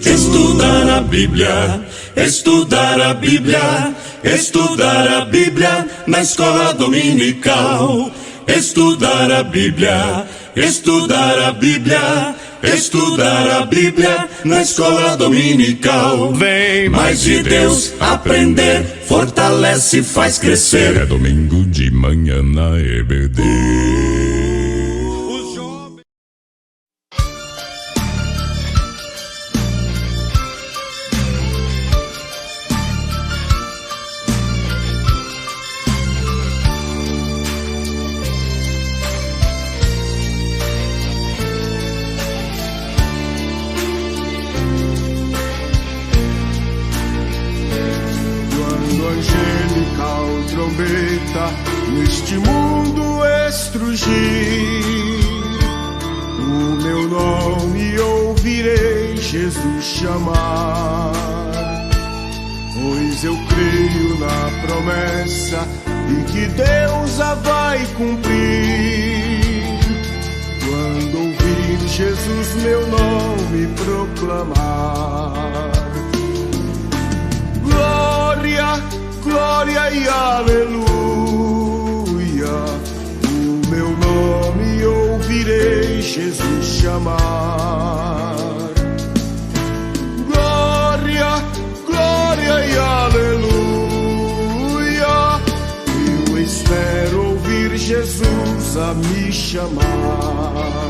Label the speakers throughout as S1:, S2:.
S1: Estudar a Bíblia, estudar a Bíblia, estudar a Bíblia na escola dominical. Estudar a Bíblia, estudar a Bíblia, estudar a Bíblia na escola dominical. Vem mais de Deus aprender, fortalece e faz crescer. É domingo de manhã na EBD.
S2: Neste mundo estrugir, o meu nome ouvirei Jesus chamar, pois eu creio na promessa e que Deus a vai cumprir. Quando ouvir Jesus meu nome proclamar, glória, glória e aleluia. O meu nome ouvirei Jesus chamar. Glória, glória e aleluia. Eu espero ouvir Jesus a me chamar.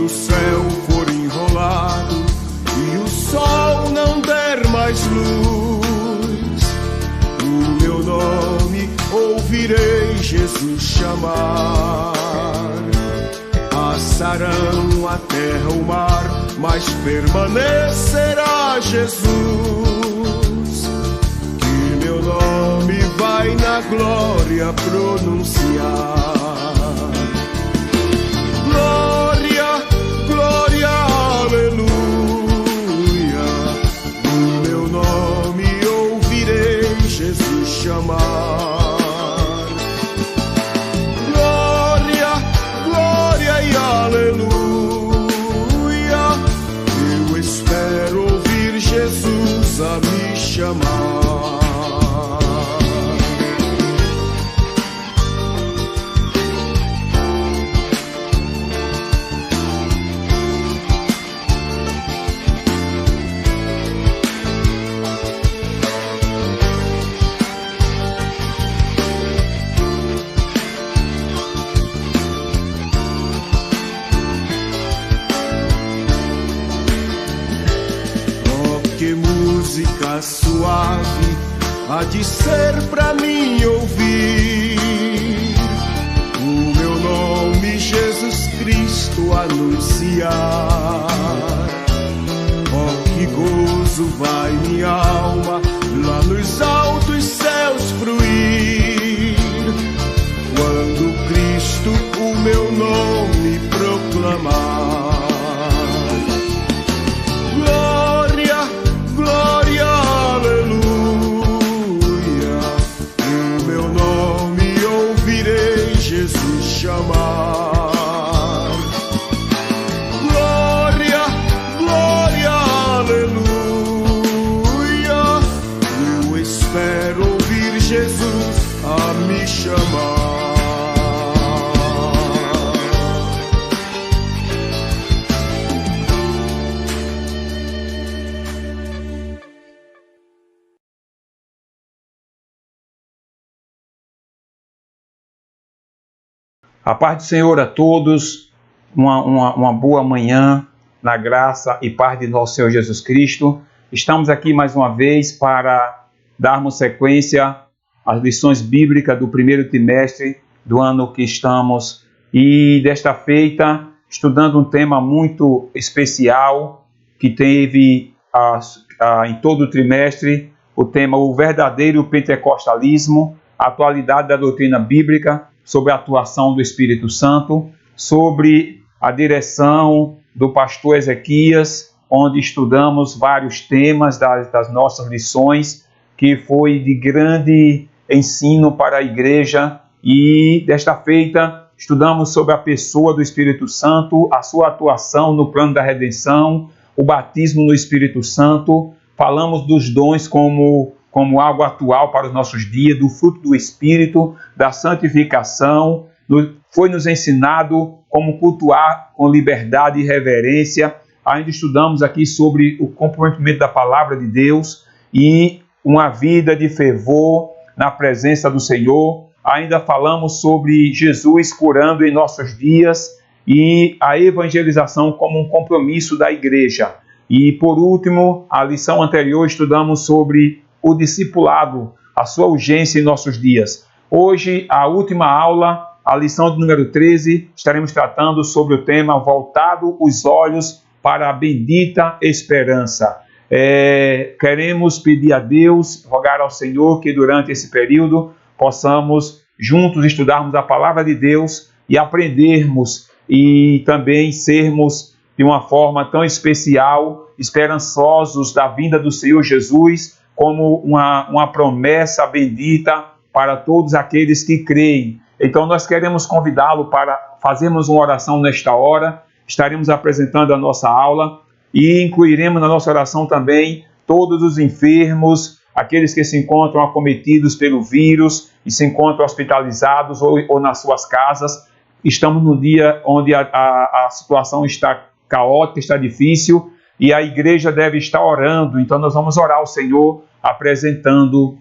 S2: O céu for enrolado e o sol não der mais luz, o meu nome ouvirei Jesus chamar. Passarão a terra, o mar, mas permanecerá Jesus, que meu nome vai na glória pronunciar. Glória, aleluia, o meu nome ouvirei Jesus chamar. Glória, glória e aleluia, eu espero ouvir Jesus a me chamar. Música suave há de ser pra mim ouvir, o meu nome Jesus Cristo anunciar. Oh, que gozo vai minha alma lá nos altos céus fruir, quando Cristo o meu nome proclamar. Glória, aleluia, o meu nome ouvirei Jesus chamar. Glória, glória, aleluia, eu espero ouvir Jesus a me chamar.
S3: A paz do Senhor a todos, uma boa manhã na graça e paz de nosso Senhor Jesus Cristo. Estamos aqui mais uma vez para darmos sequência às lições bíblicas do primeiro trimestre do ano que estamos, e desta feita estudando um tema muito especial que teve em todo o trimestre, o tema o verdadeiro pentecostalismo, a atualidade da doutrina bíblica, sobre a atuação do Espírito Santo, sobre a direção do pastor Ezequias onde estudamos vários temas das nossas lições, que foi de grande ensino para a igreja. E desta feita estudamos sobre a pessoa do Espírito Santo, a sua atuação no plano da redenção, o batismo no Espírito Santo. Falamos dos dons como algo atual para os nossos dias, do fruto do Espírito, da santificação. Foi nos ensinado como cultuar com liberdade e reverência. Ainda estudamos aqui sobre o comprometimento da palavra de Deus e uma vida de fervor na presença do Senhor. Ainda falamos sobre Jesus curando em nossos dias e a evangelização como um compromisso da igreja. E por último, a lição anterior estudamos sobre o discipulado, a sua urgência em nossos dias. Hoje, a última aula, a lição de número 13, estaremos tratando sobre o tema voltado os olhos para a bendita esperança. Queremos pedir a Deus, rogar ao Senhor que durante esse período possamos juntos estudarmos a palavra de Deus e aprendermos e também sermos de uma forma tão especial, esperançosos da vinda do Senhor Jesus, como uma promessa bendita para todos aqueles que creem. Então nós queremos convidá-lo para fazermos uma oração nesta hora. Estaremos apresentando a nossa aula e incluiremos na nossa oração também todos os enfermos, aqueles que se encontram acometidos pelo vírus e se encontram hospitalizados ou nas suas casas. Estamos num dia onde a situação está caótica, está difícil e a igreja deve estar orando. Então nós vamos orar ao Senhor apresentando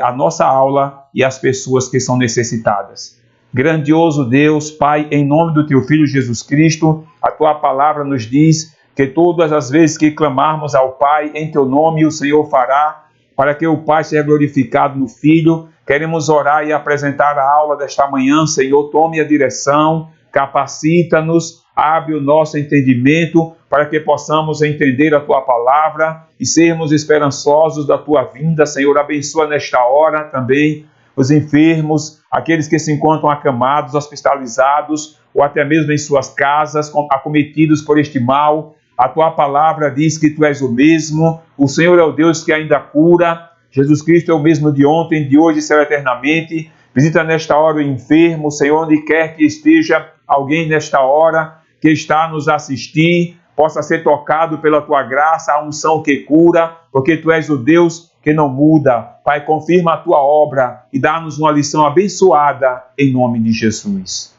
S3: a nossa aula e as pessoas que são necessitadas. Grandioso Deus, Pai, em nome do Teu Filho Jesus Cristo, a Tua palavra nos diz que todas as vezes que clamarmos ao Pai em Teu nome, o Senhor fará, para que o Pai seja glorificado no Filho. Queremos orar e apresentar a aula desta manhã. Senhor, tome a direção, capacita-nos, abre o nosso entendimento para que possamos entender a Tua palavra e sermos esperançosos da Tua vinda. Senhor, abençoa nesta hora também os enfermos, aqueles que se encontram acamados, hospitalizados ou até mesmo em suas casas, acometidos por este mal. A Tua palavra diz que Tu és o mesmo, o Senhor é o Deus que ainda cura. Jesus Cristo é o mesmo de ontem, de hoje e será eternamente. Visita nesta hora o enfermo, Senhor, onde quer que esteja alguém nesta hora que está a nos assistir, possa ser tocado pela Tua graça, a unção que cura, porque Tu és o Deus que não muda. Pai, confirma a Tua obra e dá-nos uma lição abençoada em nome de Jesus.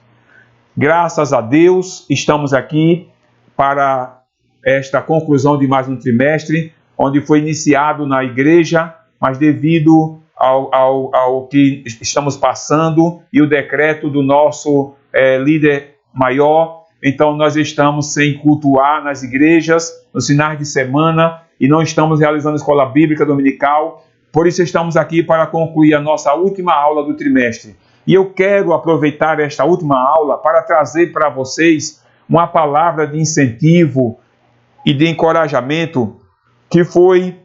S3: Graças a Deus, estamos aqui para esta conclusão de mais um trimestre, onde foi iniciado na igreja, mas devido ao que estamos passando e o decreto do nosso líder maior, então nós estamos sem cultuar nas igrejas, nos finais de semana, e não estamos realizando escola bíblica dominical. Por isso estamos aqui para concluir a nossa última aula do trimestre. E eu quero aproveitar esta última aula para trazer para vocês uma palavra de incentivo e de encorajamento que foi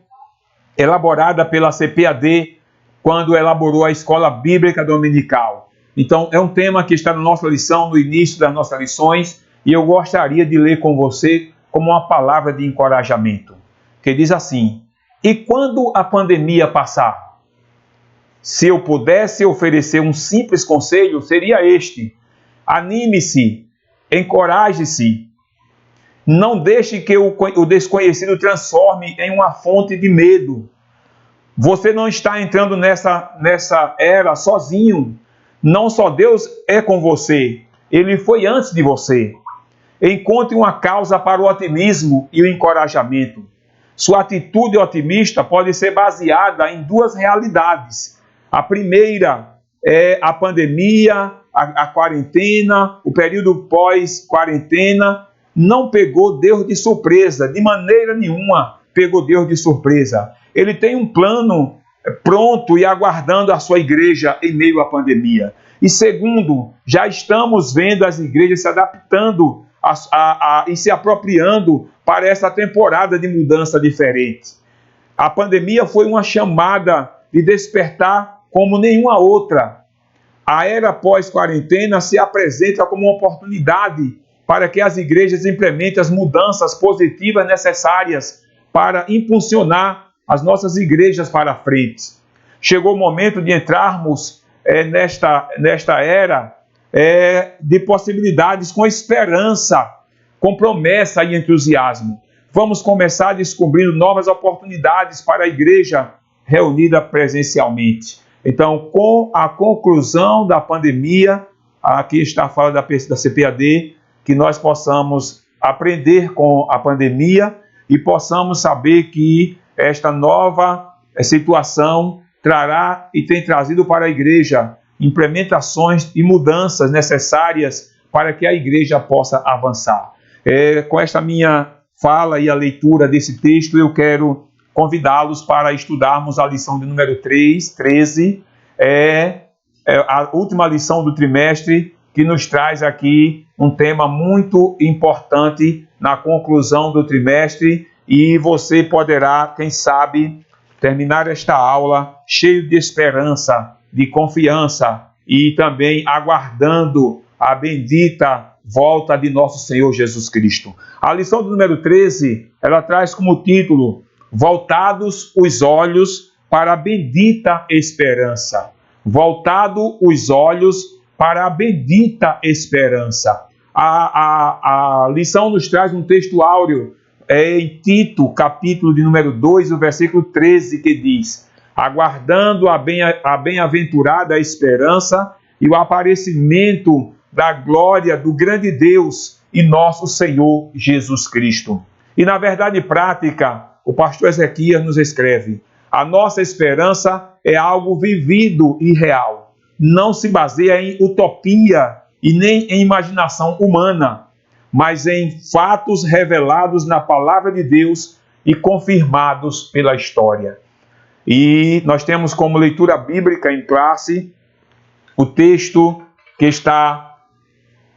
S3: elaborada pela CPAD quando elaborou a escola bíblica dominical. Então é um tema que está na nossa lição, no início das nossas lições, e eu gostaria de ler com você como uma palavra de encorajamento, que diz assim: e quando a pandemia passar? Se eu pudesse oferecer um simples conselho, seria este: anime-se, encoraje-se, não deixe que o desconhecido transforme em uma fonte de medo. Você não está entrando nessa era sozinho. Não só Deus é com você, Ele foi antes de você. Encontre uma causa para o otimismo e o encorajamento. Sua atitude otimista pode ser baseada em duas realidades. A primeira é a pandemia, a quarentena, o período pós-quarentena. Não pegou Deus de surpresa, de maneira nenhuma pegou Deus de surpresa. Ele tem um plano pronto e aguardando a sua igreja em meio à pandemia. E segundo, já estamos vendo as igrejas se adaptando e se apropriando para essa temporada de mudança diferente. A pandemia foi uma chamada de despertar como nenhuma outra. A era pós-quarentena se apresenta como uma oportunidade para que as igrejas implementem as mudanças positivas necessárias para impulsionar as nossas igrejas para frente. Chegou o momento de entrarmos nesta era de possibilidades com esperança, com promessa e entusiasmo. Vamos começar descobrindo novas oportunidades para a igreja reunida presencialmente. Então, com a conclusão da pandemia, aqui está a fala da CPAD, que nós possamos aprender com a pandemia e possamos saber que esta nova situação trará e tem trazido para a igreja implementações e mudanças necessárias para que a igreja possa avançar. Com esta minha fala e a leitura desse texto, eu quero convidá-los para estudarmos a lição de número 13, a última lição do trimestre, que nos traz aqui um tema muito importante na conclusão do trimestre, e você poderá, quem sabe, terminar esta aula cheio de esperança, de confiança e também aguardando a bendita volta de nosso Senhor Jesus Cristo. A lição do número 13, ela traz como título: Voltados os olhos para a bendita esperança. Voltados os olhos para a bendita esperança. A lição nos traz um texto áureo em Tito, capítulo de número 2, o versículo 13, que diz: aguardando a bem-aventurada esperança e o aparecimento da glória do grande Deus e nosso Senhor Jesus Cristo. E na verdade prática, o pastor Ezequias nos escreve: a nossa esperança é algo vivido e real. Não se baseia em utopia e nem em imaginação humana, mas em fatos revelados na palavra de Deus e confirmados pela história. E nós temos como leitura bíblica em classe o texto que está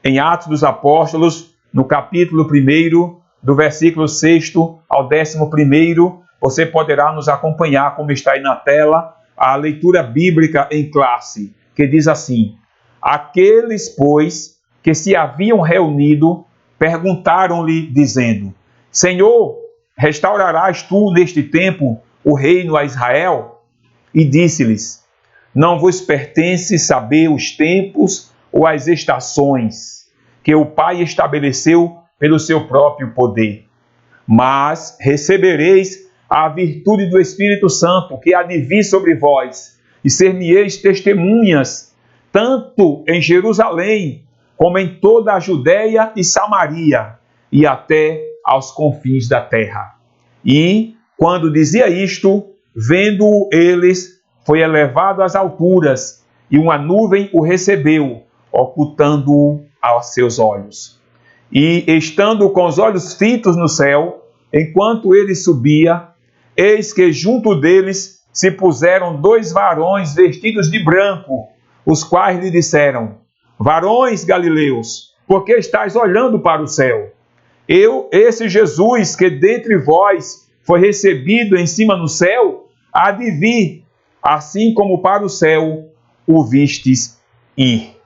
S3: em Atos dos Apóstolos, no capítulo 1, do versículo 6 ao 11º. Você poderá nos acompanhar, como está aí na tela, a leitura bíblica em classe, que diz assim: aqueles, pois, que se haviam reunido, perguntaram-lhe, dizendo: Senhor, restaurarás tu neste tempo o reino a Israel? E disse-lhes: não vos pertence saber os tempos ou as estações que o Pai estabeleceu pelo seu próprio poder, mas recebereis a virtude do Espírito Santo, que há de vir sobre vós, e ser-me-eis testemunhas, tanto em Jerusalém, como em toda a Judéia e Samaria, e até aos confins da terra. E, quando dizia isto, vendo-o eles, foi elevado às alturas, e uma nuvem o recebeu, ocultando-o aos seus olhos. E, estando com os olhos fitos no céu, enquanto ele subia, eis que junto deles se puseram 2 varões vestidos de branco, os quais lhe disseram: varões galileus, por que estáis olhando para o céu? Esse Jesus que dentre vós foi recebido em cima no céu, há de vir, assim como para o céu o vistes ir.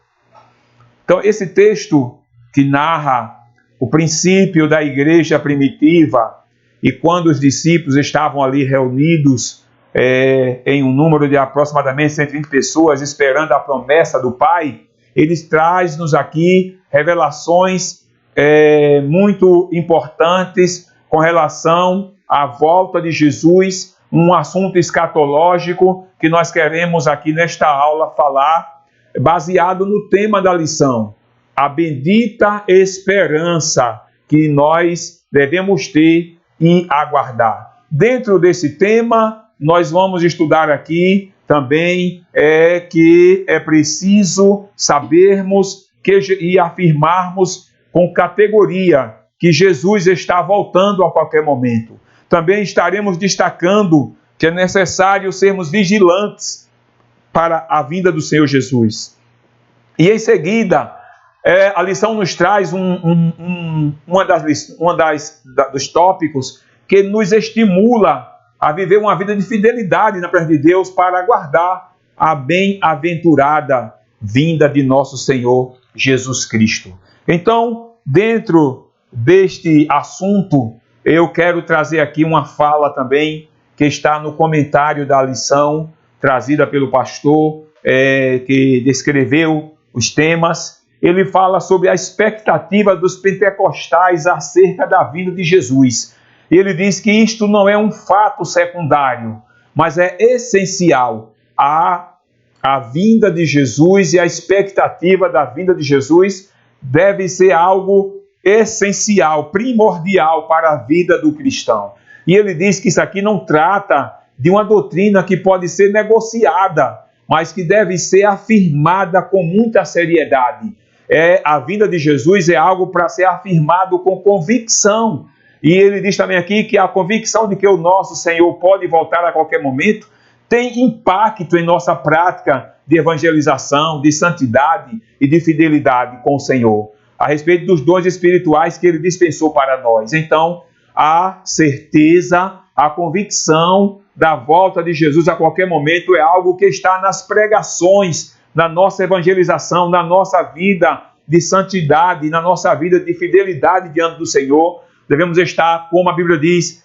S3: Então, esse texto que narra o princípio da igreja primitiva, e quando os discípulos estavam ali reunidos em um número de aproximadamente 120 pessoas, esperando a promessa do Pai, eles trazem-nos aqui revelações muito importantes com relação à volta de Jesus, um assunto escatológico que nós queremos aqui nesta aula falar, baseado no tema da lição: a bendita esperança que nós devemos ter e aguardar. Dentro desse tema, nós vamos estudar aqui também que é preciso sabermos e afirmarmos com categoria que Jesus está voltando a qualquer momento. Também estaremos destacando que é necessário sermos vigilantes para a vinda do Senhor Jesus. E em seguida, a lição nos traz dos tópicos que nos estimula a viver uma vida de fidelidade na presença de Deus para aguardar a bem-aventurada vinda de nosso Senhor Jesus Cristo. Então, dentro deste assunto, eu quero trazer aqui uma fala também que está no comentário da lição trazida pelo pastor, que descreveu os temas. Ele fala sobre a expectativa dos pentecostais acerca da vinda de Jesus. Ele diz que isto não é um fato secundário, mas é essencial. A vinda de Jesus e a expectativa da vinda de Jesus deve ser algo essencial, primordial para a vida do cristão. E ele diz que isso aqui não trata de uma doutrina que pode ser negociada, mas que deve ser afirmada com muita seriedade. A vinda de Jesus é algo para ser afirmado com convicção. E ele diz também aqui que a convicção de que o nosso Senhor pode voltar a qualquer momento tem impacto em nossa prática de evangelização, de santidade e de fidelidade com o Senhor, a respeito dos dons espirituais que ele dispensou para nós. Então, a certeza, a convicção da volta de Jesus a qualquer momento é algo que está nas pregações, na nossa evangelização, na nossa vida de santidade, na nossa vida de fidelidade diante do Senhor. Devemos estar, como a Bíblia diz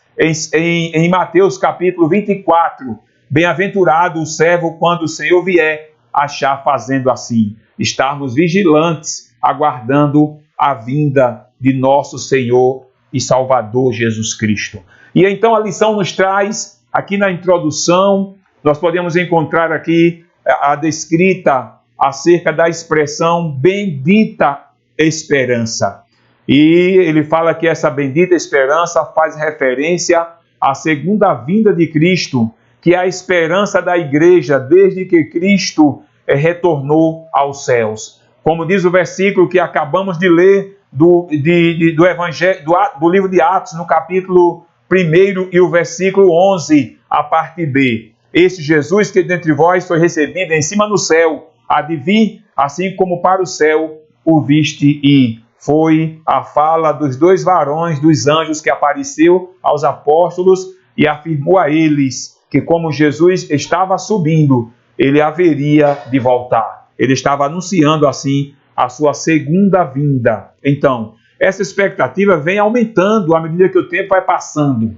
S3: em Mateus capítulo 24, bem-aventurado o servo quando o Senhor vier achar fazendo assim. Estarmos vigilantes, aguardando a vinda de nosso Senhor e Salvador Jesus Cristo. E então a lição nos traz, aqui na introdução, nós podemos encontrar aqui a descrita acerca da expressão bendita esperança. E ele fala que essa bendita esperança faz referência à segunda vinda de Cristo, que é a esperança da igreja desde que Cristo retornou aos céus. Como diz o versículo que acabamos de ler do livro de Atos, no capítulo 1 e o versículo 11, a parte B. Este Jesus que dentre vós foi recebido em cima no céu, há de vir, assim como para o céu o viste ir. Foi a fala dos dois varões, dos anjos, que apareceu aos apóstolos e afirmou a eles que como Jesus estava subindo, ele haveria de voltar. Ele estava anunciando assim a sua segunda vinda. Então, essa expectativa vem aumentando à medida que o tempo vai passando.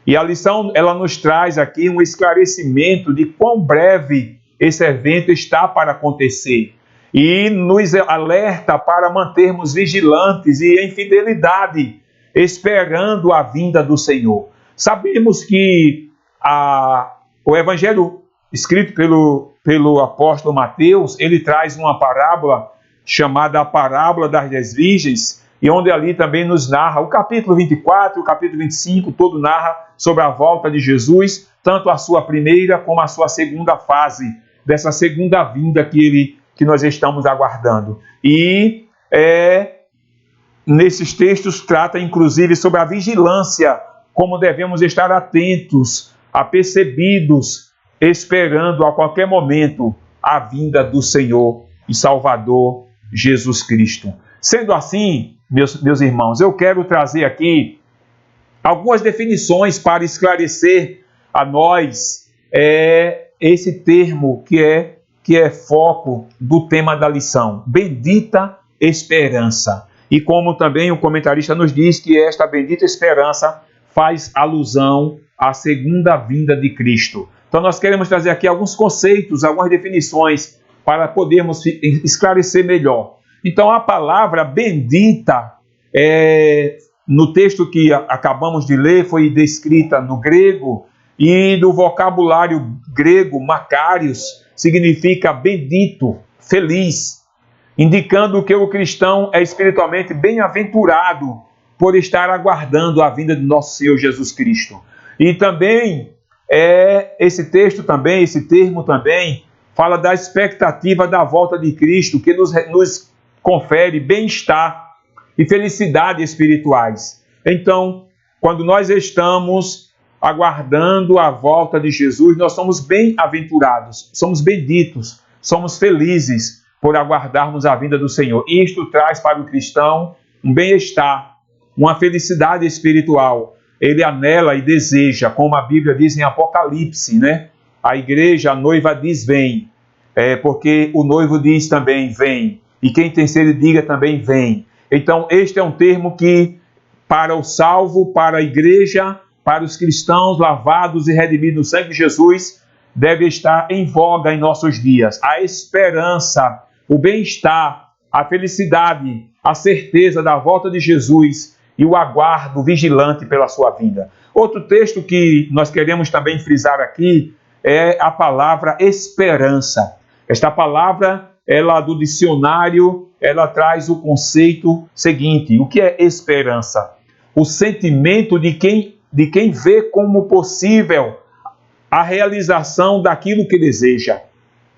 S3: E a lição, ela nos traz aqui um esclarecimento de quão breve esse evento está para acontecer. E nos alerta para mantermos vigilantes e em fidelidade, esperando a vinda do Senhor. Sabemos que o evangelho escrito pelo apóstolo Mateus, ele traz uma parábola chamada a parábola das 10 virgens, e onde ali também nos narra o capítulo 24, o capítulo 25, todo narra sobre a volta de Jesus, tanto a sua primeira como a sua segunda fase, dessa segunda vinda que nós estamos aguardando. E nesses textos trata inclusive sobre a vigilância, como devemos estar atentos, apercebidos, esperando a qualquer momento a vinda do Senhor e Salvador Jesus Cristo. Sendo assim, meus irmãos, eu quero trazer aqui algumas definições para esclarecer a nós esse termo que é foco do tema da lição, bendita esperança. E como também o comentarista nos diz que esta bendita esperança faz alusão à segunda vinda de Cristo. Então nós queremos trazer aqui alguns conceitos, algumas definições para podermos esclarecer melhor. Então a palavra bendita, no texto que acabamos de ler, foi descrita no grego, e do vocabulário grego, makarios, significa bendito, feliz, indicando que o cristão é espiritualmente bem-aventurado por estar aguardando a vinda de nosso Senhor Jesus Cristo. E também, esse termo também, fala da expectativa da volta de Cristo, que nos confere bem-estar e felicidade espirituais. Então, quando nós estamos aguardando a volta de Jesus, nós somos bem-aventurados, somos benditos, somos felizes por aguardarmos a vinda do Senhor. Isto traz para o cristão um bem-estar, uma felicidade espiritual. Ele anela e deseja, como a Bíblia diz em Apocalipse, né? A igreja, a noiva diz vem, porque o noivo diz também vem, e quem tem sede diga também vem. Então, este é um termo que, para o salvo, para a igreja, para os cristãos lavados e redimidos no sangue de Jesus, deve estar em voga em nossos dias. A esperança, o bem-estar, a felicidade, a certeza da volta de Jesus e o aguardo vigilante pela sua vinda. Outro texto que nós queremos também frisar aqui é a palavra esperança. Esta palavra, ela do dicionário, ela traz o conceito seguinte: o que é esperança? O sentimento de quem vê como possível a realização daquilo que deseja.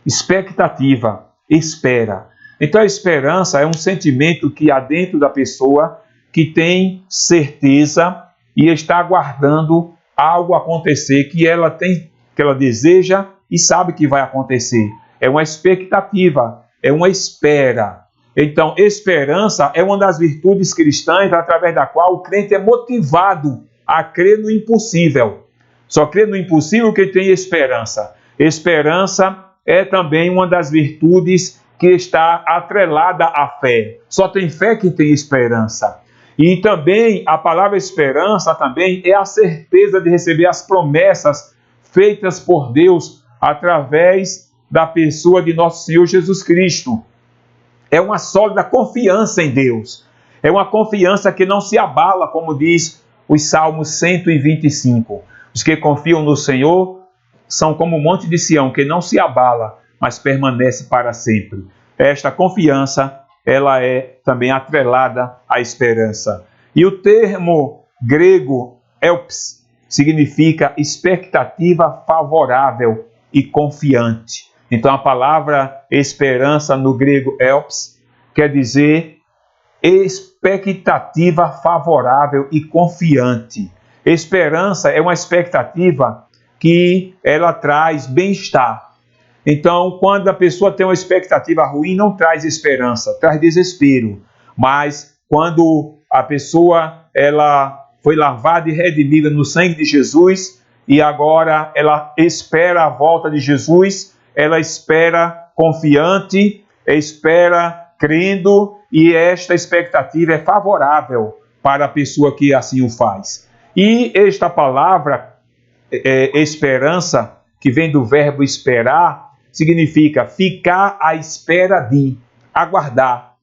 S3: Expectativa, espera. Então a esperança é um sentimento que há dentro da pessoa que tem certeza e está aguardando algo acontecer que ela deseja e sabe que vai acontecer. É uma expectativa, é uma espera. Então, esperança é uma das virtudes cristãs através da qual o crente é motivado a crer no impossível. Só crê no impossível quem tem esperança. Esperança é também uma das virtudes que está atrelada à fé. Só tem fé quem tem esperança. E também a palavra esperança também é a certeza de receber as promessas feitas por Deus através da pessoa de nosso Senhor Jesus Cristo. É uma sólida confiança em Deus. É uma confiança que não se abala, como diz os Salmos 125. Os que confiam no Senhor são como o monte de Sião, que não se abala, mas permanece para sempre. Esta confiança, ela é também atrelada à esperança. E o termo grego elpis significa expectativa favorável e confiante. Então a palavra esperança no grego elpis quer dizer expectativa favorável e confiante. Esperança é uma expectativa que ela traz bem-estar. Então, quando a pessoa tem uma expectativa ruim, não traz esperança, traz desespero. Mas quando a pessoa ela foi lavada e redimida no sangue de Jesus e agora ela espera a volta de Jesus, ela espera confiante, espera crendo, e esta expectativa é favorável para a pessoa que assim o faz. E esta palavra, esperança, que vem do verbo esperar, significa ficar à espera de, aguardar,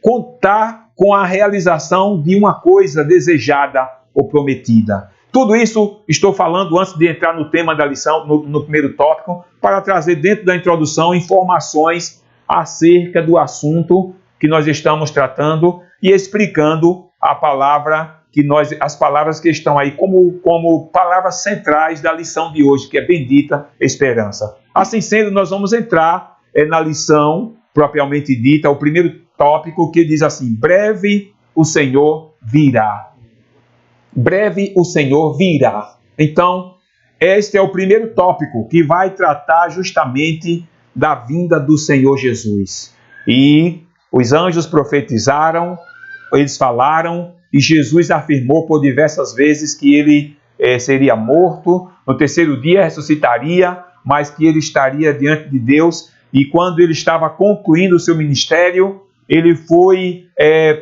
S3: contar com a realização de uma coisa desejada ou prometida. Tudo isso estou falando antes de entrar no tema da lição, no primeiro tópico, para trazer dentro da introdução informações acerca do assunto que nós estamos tratando e explicando a palavra as palavras que estão aí como palavras centrais da lição de hoje, que é bendita esperança. Assim sendo, nós vamos entrar na lição propriamente dita, o primeiro tópico, que diz assim: breve o Senhor virá. Breve o Senhor virá. Então, este é o primeiro tópico que vai tratar justamente da vinda do Senhor Jesus. E os anjos profetizaram, eles falaram, e Jesus afirmou por diversas vezes que ele seria morto, no terceiro dia ressuscitaria, mas que ele estaria diante de Deus. E quando ele estava concluindo o seu ministério, ele foi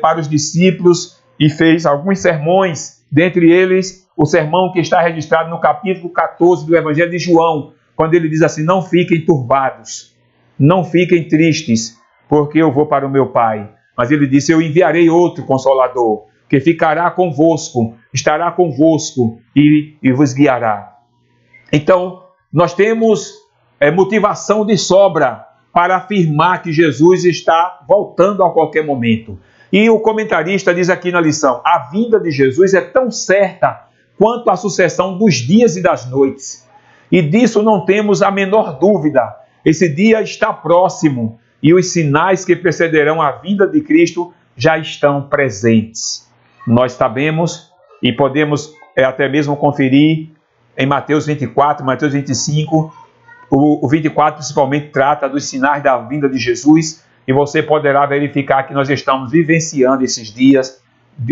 S3: para os discípulos e fez alguns sermões, dentre eles o sermão que está registrado no capítulo 14 do Evangelho de João, quando ele diz assim: não fiquem turbados, não fiquem tristes, porque eu vou para o meu Pai. Mas ele disse: eu enviarei outro Consolador, que ficará convosco, estará convosco e vos guiará. Então, nós temos motivação de sobra para afirmar que Jesus está voltando a qualquer momento. E o comentarista diz aqui na lição: a vinda de Jesus é tão certa quanto a sucessão dos dias e das noites. E disso não temos a menor dúvida. Esse dia está próximo e os sinais que precederão a vinda de Cristo já estão presentes. Nós sabemos e podemos até mesmo conferir em Mateus 24, Mateus 25, o 24 principalmente trata dos sinais da vinda de Jesus, e você poderá verificar que nós estamos vivenciando esses dias,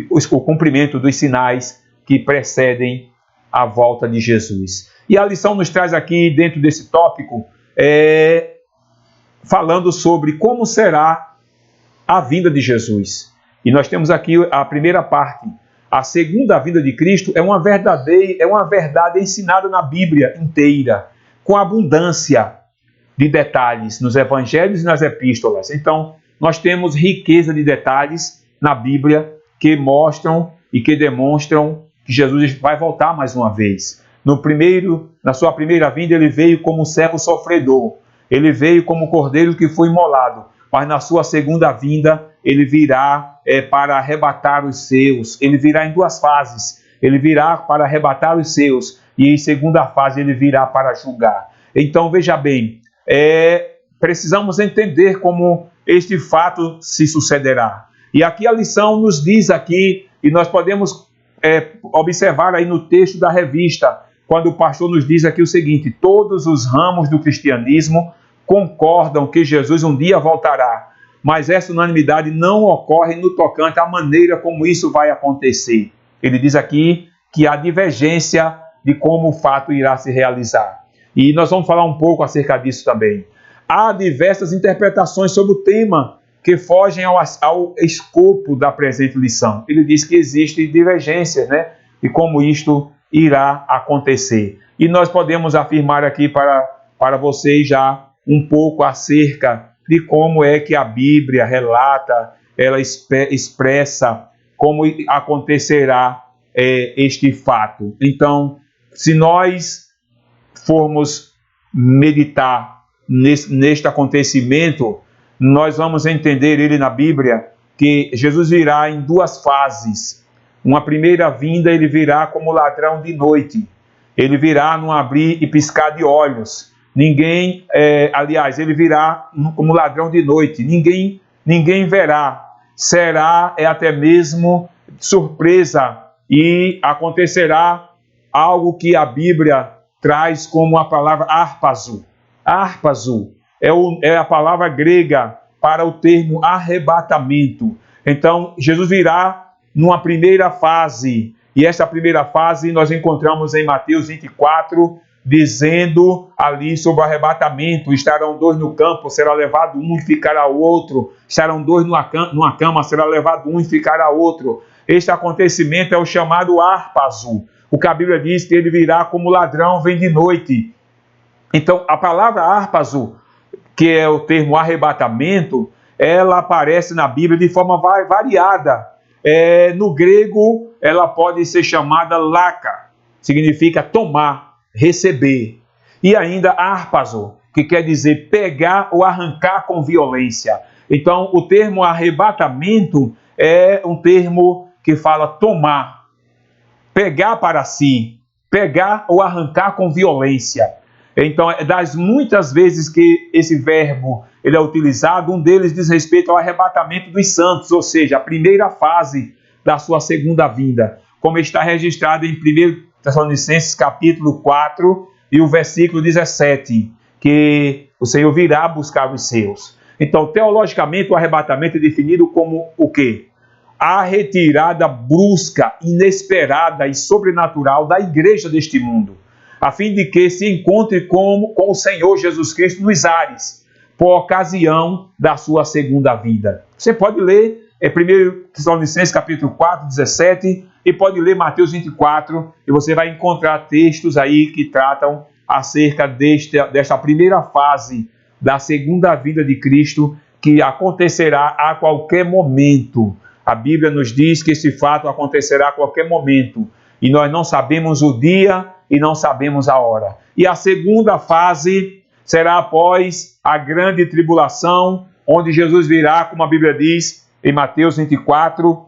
S3: o cumprimento dos sinais que precedem a volta de Jesus. E a lição nos traz aqui, dentro desse tópico, falando sobre como será a vinda de Jesus. E nós temos aqui a primeira parte. A segunda vinda de Cristo é uma verdade ensinada na Bíblia inteira, com abundância de detalhes nos evangelhos e nas epístolas. Então, nós temos riqueza de detalhes na Bíblia que mostram e que demonstram que Jesus vai voltar mais uma vez. Na sua primeira vinda, ele veio como servo sofredor. Ele veio como cordeiro que foi imolado. Mas na sua segunda vinda, ele virá para arrebatar os seus. Ele virá em duas fases. Ele virá para arrebatar os seus. E em segunda fase, ele virá para julgar. Então, veja bem, precisamos entender como este fato se sucederá. E aqui a lição nos diz aqui, e nós podemos observar aí no texto da revista, quando o pastor nos diz aqui o seguinte: todos os ramos do cristianismo concordam que Jesus um dia voltará, mas essa unanimidade não ocorre no tocante à maneira como isso vai acontecer. Ele diz aqui que há divergência de como o fato irá se realizar. E nós vamos falar um pouco acerca disso também. Há diversas interpretações sobre o tema que fogem ao escopo da presente lição. Ele diz que existem divergências, de como isto irá acontecer. E nós podemos afirmar aqui para vocês já um pouco acerca de como é que a Bíblia relata, ela expressa como acontecerá este fato. Então, se nós formos meditar neste acontecimento, nós vamos entender ele na Bíblia que Jesus virá em duas fases. Uma primeira vinda, ele virá como ladrão de noite. Ele virá num abrir e piscar de olhos. Ele virá como ladrão de noite. Ninguém verá. Será até mesmo surpresa e acontecerá algo que a Bíblia traz como a palavra harpazo. Harpazo é a palavra grega para o termo arrebatamento. Então, Jesus virá numa primeira fase, e essa primeira fase nós encontramos em Mateus 24, dizendo ali sobre o arrebatamento: estarão dois no campo, será levado um e ficará o outro, estarão dois numa cama, será levado um e ficará outro. Este acontecimento é o chamado harpazo. O que a Bíblia diz que ele virá como ladrão, vem de noite. Então, a palavra harpazo, que é o termo arrebatamento, ela aparece na Bíblia de forma variada. No grego, ela pode ser chamada laka, significa tomar, receber. E ainda harpazo, que quer dizer pegar ou arrancar com violência. Então, o termo arrebatamento é um termo que fala tomar, pegar para si, pegar ou arrancar com violência. Então, das muitas vezes que esse verbo ele é utilizado, um deles diz respeito ao arrebatamento dos santos, ou seja, a primeira fase da sua segunda vinda, como está registrado em 1 Tessalonicenses capítulo 4 e o versículo 17, que o Senhor virá buscar os seus. Então, teologicamente, o arrebatamento é definido como o quê? A retirada brusca, inesperada e sobrenatural da igreja deste mundo, a fim de que se encontre com o Senhor Jesus Cristo nos ares, por ocasião da sua segunda vinda. Você pode ler 1 Tessalonicenses capítulo 4, 17, e pode ler Mateus 24, e você vai encontrar textos aí que tratam acerca desta primeira fase da segunda vinda de Cristo, que acontecerá a qualquer momento. A Bíblia nos diz que esse fato acontecerá a qualquer momento, e nós não sabemos o dia e não sabemos a hora. E a segunda fase será após a grande tribulação, onde Jesus virá, como a Bíblia diz em Mateus 24,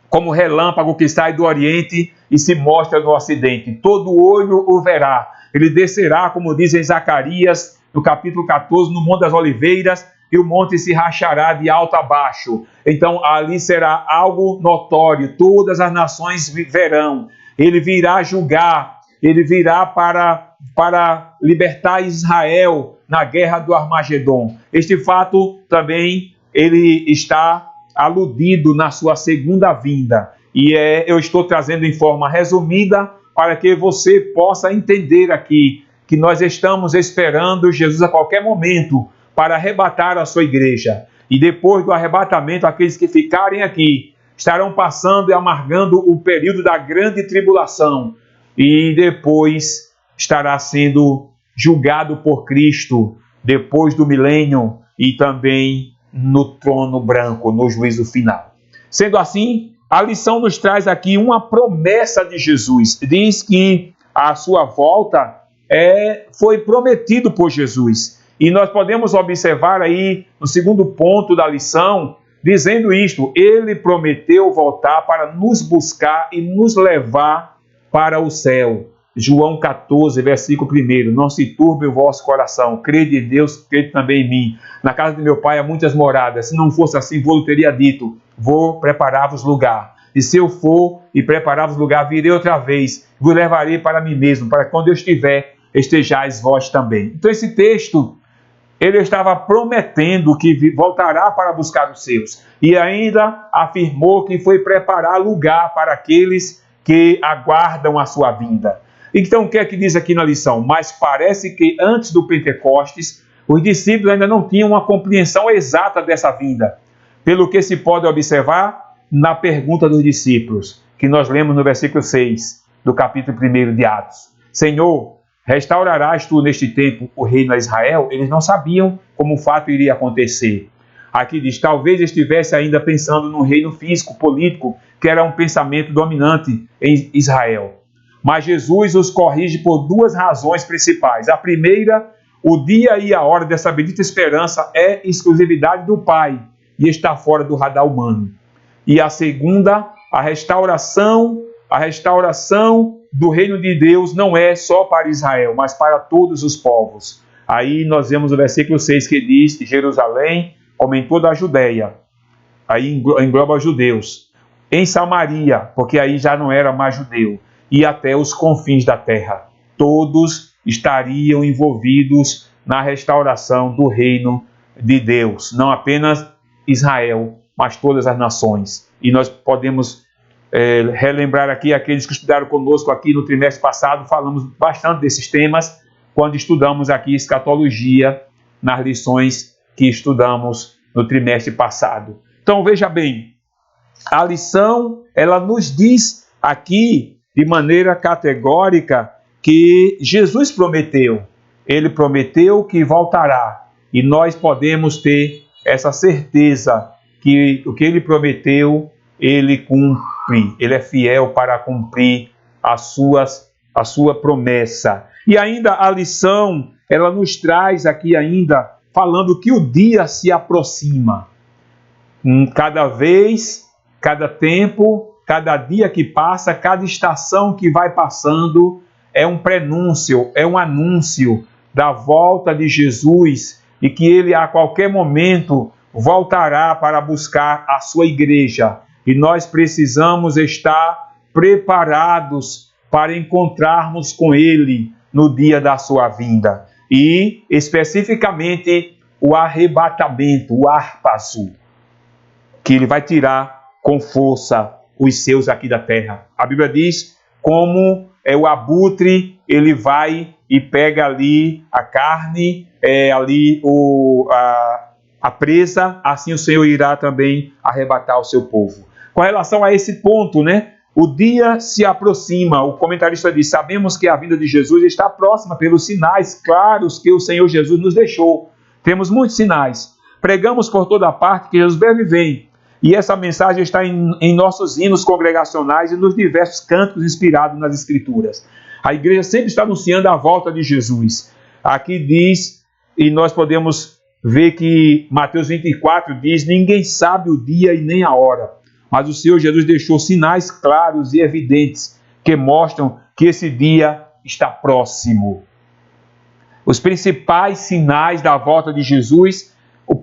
S3: como relâmpago que sai do Oriente e se mostra no Ocidente. Todo olho o verá. Ele descerá, como diz em Zacarias, no capítulo 14, no Monte das Oliveiras, e o monte se rachará de alto a baixo. Então ali será algo notório, todas as nações verão. Ele virá julgar, ele virá para libertar Israel na guerra do Armagedon. Este fato também ele está aludido na sua segunda vinda. E eu estou trazendo em forma resumida para que você possa entender aqui que nós estamos esperando Jesus a qualquer momento para arrebatar a sua igreja. E depois do arrebatamento, aqueles que ficarem aqui estarão passando e amargando o período da grande tribulação. E depois estará sendo julgado por Cristo, depois do milênio e também no trono branco, no juízo final. Sendo assim, a lição nos traz aqui uma promessa de Jesus. Diz que a sua volta foi prometido por Jesus. E nós podemos observar aí, no segundo ponto da lição, dizendo isto: ele prometeu voltar para nos buscar e nos levar para o céu. João 14, versículo 1. Não se turbe o vosso coração, crede em Deus, crede também em mim. Na casa de meu pai há muitas moradas. Se não fosse assim, vou teria dito: vou preparar-vos lugar. E se eu for e preparar-vos lugar, virei outra vez, vos levarei para mim mesmo, para quando eu estiver, estejais vós também. Então esse texto, ele estava prometendo que voltará para buscar os seus. E ainda afirmou que foi preparar lugar para aqueles que aguardam a sua vinda. Então, o que é que diz aqui na lição? Mas parece que antes do Pentecostes, os discípulos ainda não tinham uma compreensão exata dessa vinda. Pelo que se pode observar na pergunta dos discípulos, que nós lemos no versículo 6 do capítulo 1 de Atos. Senhor, restaurarás tu neste tempo o reino a Israel? Eles não sabiam como o fato iria acontecer. Aqui diz, talvez estivesse ainda pensando num reino físico, político, que era um pensamento dominante em Israel. Mas Jesus os corrige por duas razões principais. A primeira, o dia e a hora dessa bendita esperança é exclusividade do Pai e está fora do radar humano. E a segunda, a restauração do reino de Deus não é só para Israel, mas para todos os povos. Aí nós vemos o versículo 6 que diz, Jerusalém, como em toda a Judéia, aí engloba os judeus, em Samaria, porque aí já não era mais judeu, e até os confins da terra. Todos estariam envolvidos na restauração do reino de Deus, não apenas Israel, mas todas as nações. E nós podemos relembrar aqui, aqueles que estudaram conosco aqui no trimestre passado, falamos bastante desses temas, quando estudamos aqui escatologia, nas lições que estudamos no trimestre passado. Então veja bem, a lição, ela nos diz aqui, de maneira categórica, que Jesus prometeu. Ele prometeu que voltará. E nós podemos ter essa certeza que o que ele prometeu, ele cumpre. Ele é fiel para cumprir a sua promessa. E ainda a lição, ela nos traz aqui ainda, falando que o dia se aproxima. Cada vez, cada tempo, cada dia que passa, cada estação que vai passando, é um prenúncio, é um anúncio da volta de Jesus e que ele a qualquer momento voltará para buscar a sua igreja. E nós precisamos estar preparados para encontrarmos com ele no dia da sua vinda. E, especificamente, o arrebatamento, o harpazo, que ele vai tirar com força os seus aqui da terra. A Bíblia diz como o abutre, ele vai e pega ali a carne, a presa, assim o Senhor irá também arrebatar o seu povo. Com relação a esse ponto, né? O dia se aproxima. O comentarista diz, sabemos que a vinda de Jesus está próxima pelos sinais claros que o Senhor Jesus nos deixou. Temos muitos sinais. Pregamos por toda parte que Jesus breve vem. E essa mensagem está em nossos hinos congregacionais e nos diversos cânticos inspirados nas Escrituras. A igreja sempre está anunciando a volta de Jesus. Aqui diz, e nós podemos ver que Mateus 24 diz, ninguém sabe o dia e nem a hora, mas o Senhor Jesus deixou sinais claros e evidentes que mostram que esse dia está próximo. Os principais sinais da volta de Jesus,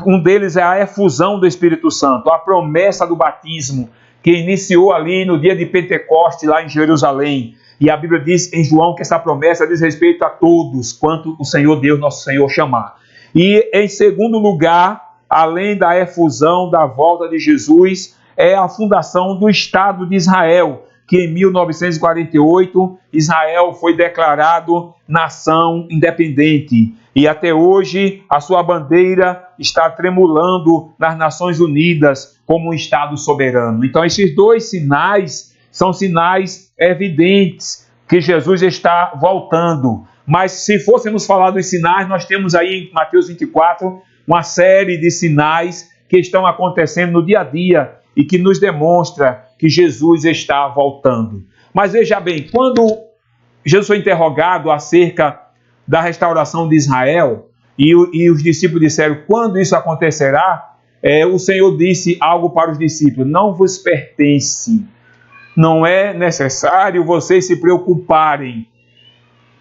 S3: um deles é a efusão do Espírito Santo, a promessa do batismo, que iniciou ali no dia de Pentecoste, lá em Jerusalém. E a Bíblia diz em João que essa promessa diz respeito a todos, quanto o Senhor Deus, nosso Senhor, chamar. E em segundo lugar, além da efusão da volta de Jesus, é a fundação do Estado de Israel, que em 1948 Israel foi declarado nação independente e até hoje a sua bandeira está tremulando nas Nações Unidas como um Estado soberano. Então esses dois sinais são sinais evidentes que Jesus está voltando. Mas se fôssemos falar dos sinais, nós temos aí em Mateus 24 uma série de sinais que estão acontecendo no dia a dia e que nos demonstra que Jesus está voltando. Mas veja bem, quando Jesus foi interrogado acerca da restauração de Israel e os discípulos disseram, quando isso acontecerá? O Senhor disse algo para os discípulos, não vos pertence, não é necessário vocês se preocuparem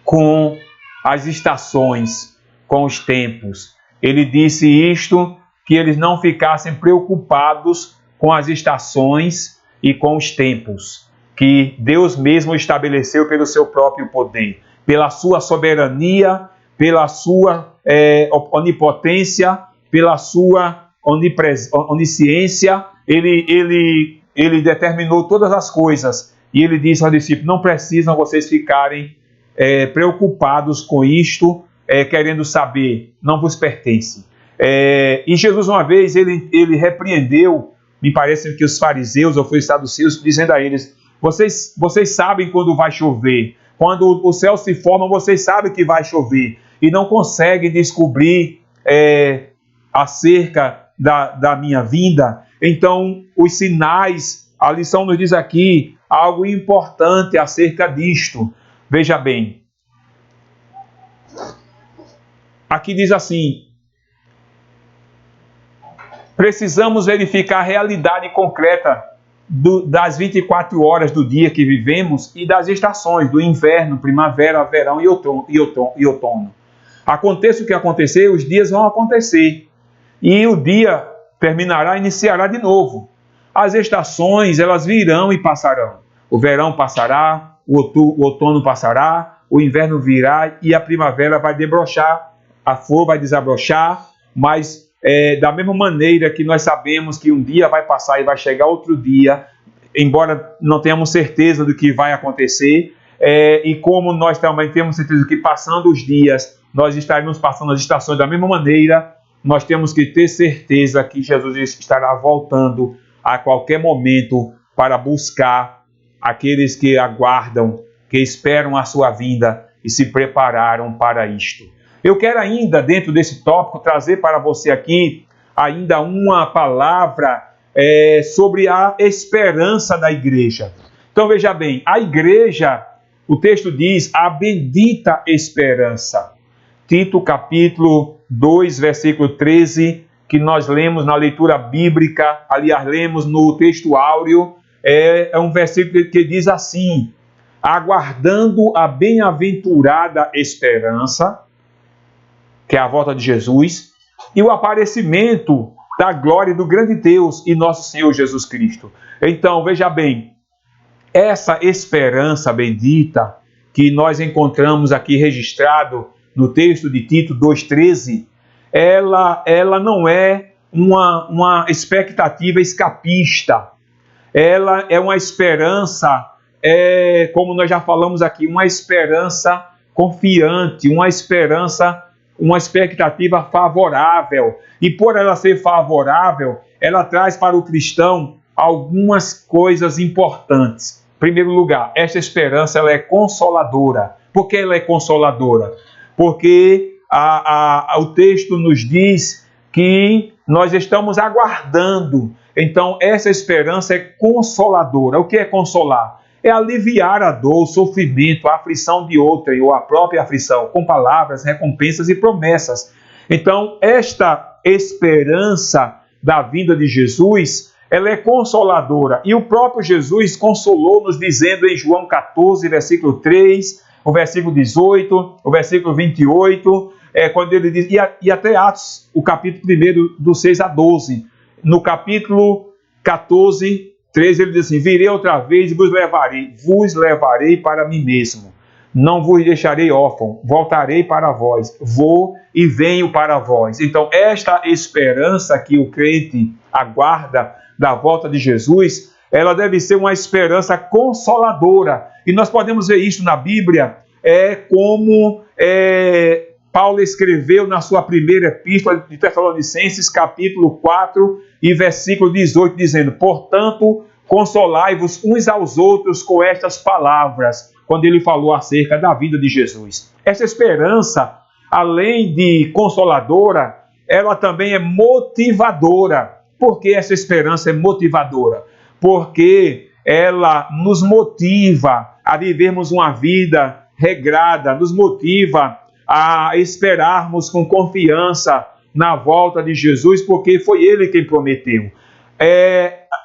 S3: com as estações, com os tempos. Ele disse isto, que eles não ficassem preocupados com as estações e com os tempos, que Deus mesmo estabeleceu pelo seu próprio poder, pela sua soberania, pela sua onipotência, pela sua onisciência, ele determinou todas as coisas. E ele disse aos discípulos, não precisam vocês ficarem preocupados com isto, querendo saber, não vos pertence. E Jesus uma vez, ele repreendeu, me parece que os fariseus ou os saduceus, dizendo a eles, vocês sabem quando vai chover, quando o céu se forma, vocês sabem que vai chover, e não conseguem descobrir acerca da minha vinda. Então, os sinais, a lição nos diz aqui algo importante acerca disto. Veja bem, aqui diz assim, precisamos verificar a realidade concreta das 24 horas do dia que vivemos e das estações, do inverno, primavera, verão e outono. Aconteça o que acontecer, os dias vão acontecer. E o dia terminará, iniciará de novo. As estações, elas virão e passarão. O verão passará, o outono passará, o inverno virá e a primavera vai debrochar, a flor vai desabrochar, mas da mesma maneira que nós sabemos que um dia vai passar e vai chegar outro dia, embora não tenhamos certeza do que vai acontecer, e como nós também temos certeza que passando os dias, nós estaremos passando as estações da mesma maneira, nós temos que ter certeza que Jesus estará voltando a qualquer momento para buscar aqueles que aguardam, que esperam a sua vinda e se prepararam para isto. Eu quero ainda, dentro desse tópico, trazer para você aqui ainda uma palavra sobre a esperança da igreja. Então veja bem, a igreja, o texto diz, a bendita esperança. Tito capítulo 2, versículo 13, que nós lemos na leitura bíblica, aliás, lemos no texto áureo, é um versículo que diz assim, aguardando a bem-aventurada esperança, que é a volta de Jesus, e o aparecimento da glória do grande Deus e nosso Senhor Jesus Cristo. Então, veja bem, essa esperança bendita que nós encontramos aqui registrado no texto de Tito 2,13, ela não é uma expectativa escapista, ela é uma esperança, como nós já falamos aqui, uma esperança confiante, uma expectativa favorável. E por ela ser favorável, ela traz para o cristão algumas coisas importantes. Em primeiro lugar, esta esperança ela é consoladora. Por que ela é consoladora? Porque o texto nos diz que nós estamos aguardando. Então, essa esperança é consoladora. O que é consolar? É aliviar a dor, o sofrimento, a aflição de outrem, ou a própria aflição, com palavras, recompensas e promessas. Então, esta esperança da vinda de Jesus, ela é consoladora. E o próprio Jesus consolou-nos dizendo em João 14, versículo 3, o versículo 18, o versículo 28, quando ele diz, e até Atos, o capítulo 1, do 6 a 12. No capítulo 14, 13, ele diz assim, virei outra vez e vos levarei para mim mesmo. Não vos deixarei órfão, voltarei para vós, vou e venho para vós. Então, esta esperança que o crente aguarda da volta de Jesus, ela deve ser uma esperança consoladora. E nós podemos ver isso na Bíblia, como Paulo escreveu na sua primeira epístola de Tessalonicenses, capítulo 4 e versículo 18, dizendo: portanto, consolai-vos uns aos outros com estas palavras, quando ele falou acerca da vida de Jesus. Essa esperança, além de consoladora, ela também é motivadora. Por que essa esperança é motivadora? Porque ela nos motiva a vivermos uma vida regrada, nos motiva a esperarmos com confiança na volta de Jesus, porque foi Ele quem prometeu.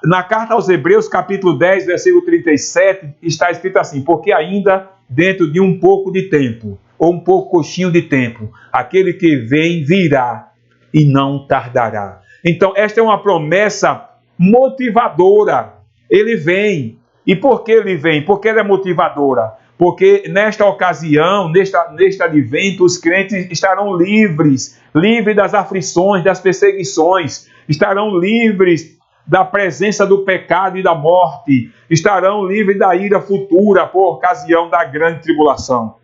S3: Na carta aos Hebreus, capítulo 10, versículo 37, está escrito assim: porque ainda dentro de um pouco de tempo, ou um pouquinho de tempo, aquele que vem virá e não tardará. Então, esta é uma promessa motivadora. Ele vem. E por que ele vem? Porque ela é motivadora. Porque nesta ocasião, neste advento, os crentes estarão livres das aflições, das perseguições, estarão livres da presença do pecado e da morte, estarão livres da ira futura por ocasião da grande tribulação.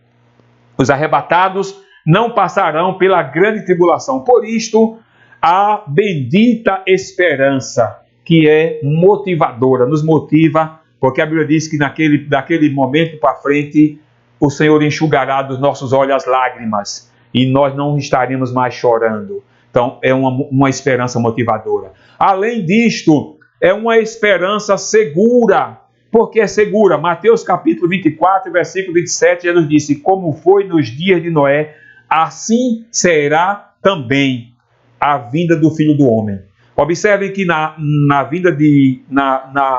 S3: Os arrebatados não passarão pela grande tribulação. Por isto, a bendita esperança, que é motivadora, nos motiva, porque a Bíblia diz que daquele momento para frente, o Senhor enxugará dos nossos olhos as lágrimas, e nós não estaremos mais chorando. Então, é uma esperança motivadora. Além disto, é uma esperança segura. Por que é segura? Mateus capítulo 24, versículo 27, Jesus disse: como foi nos dias de Noé, assim será também a vinda do Filho do Homem. Observem que na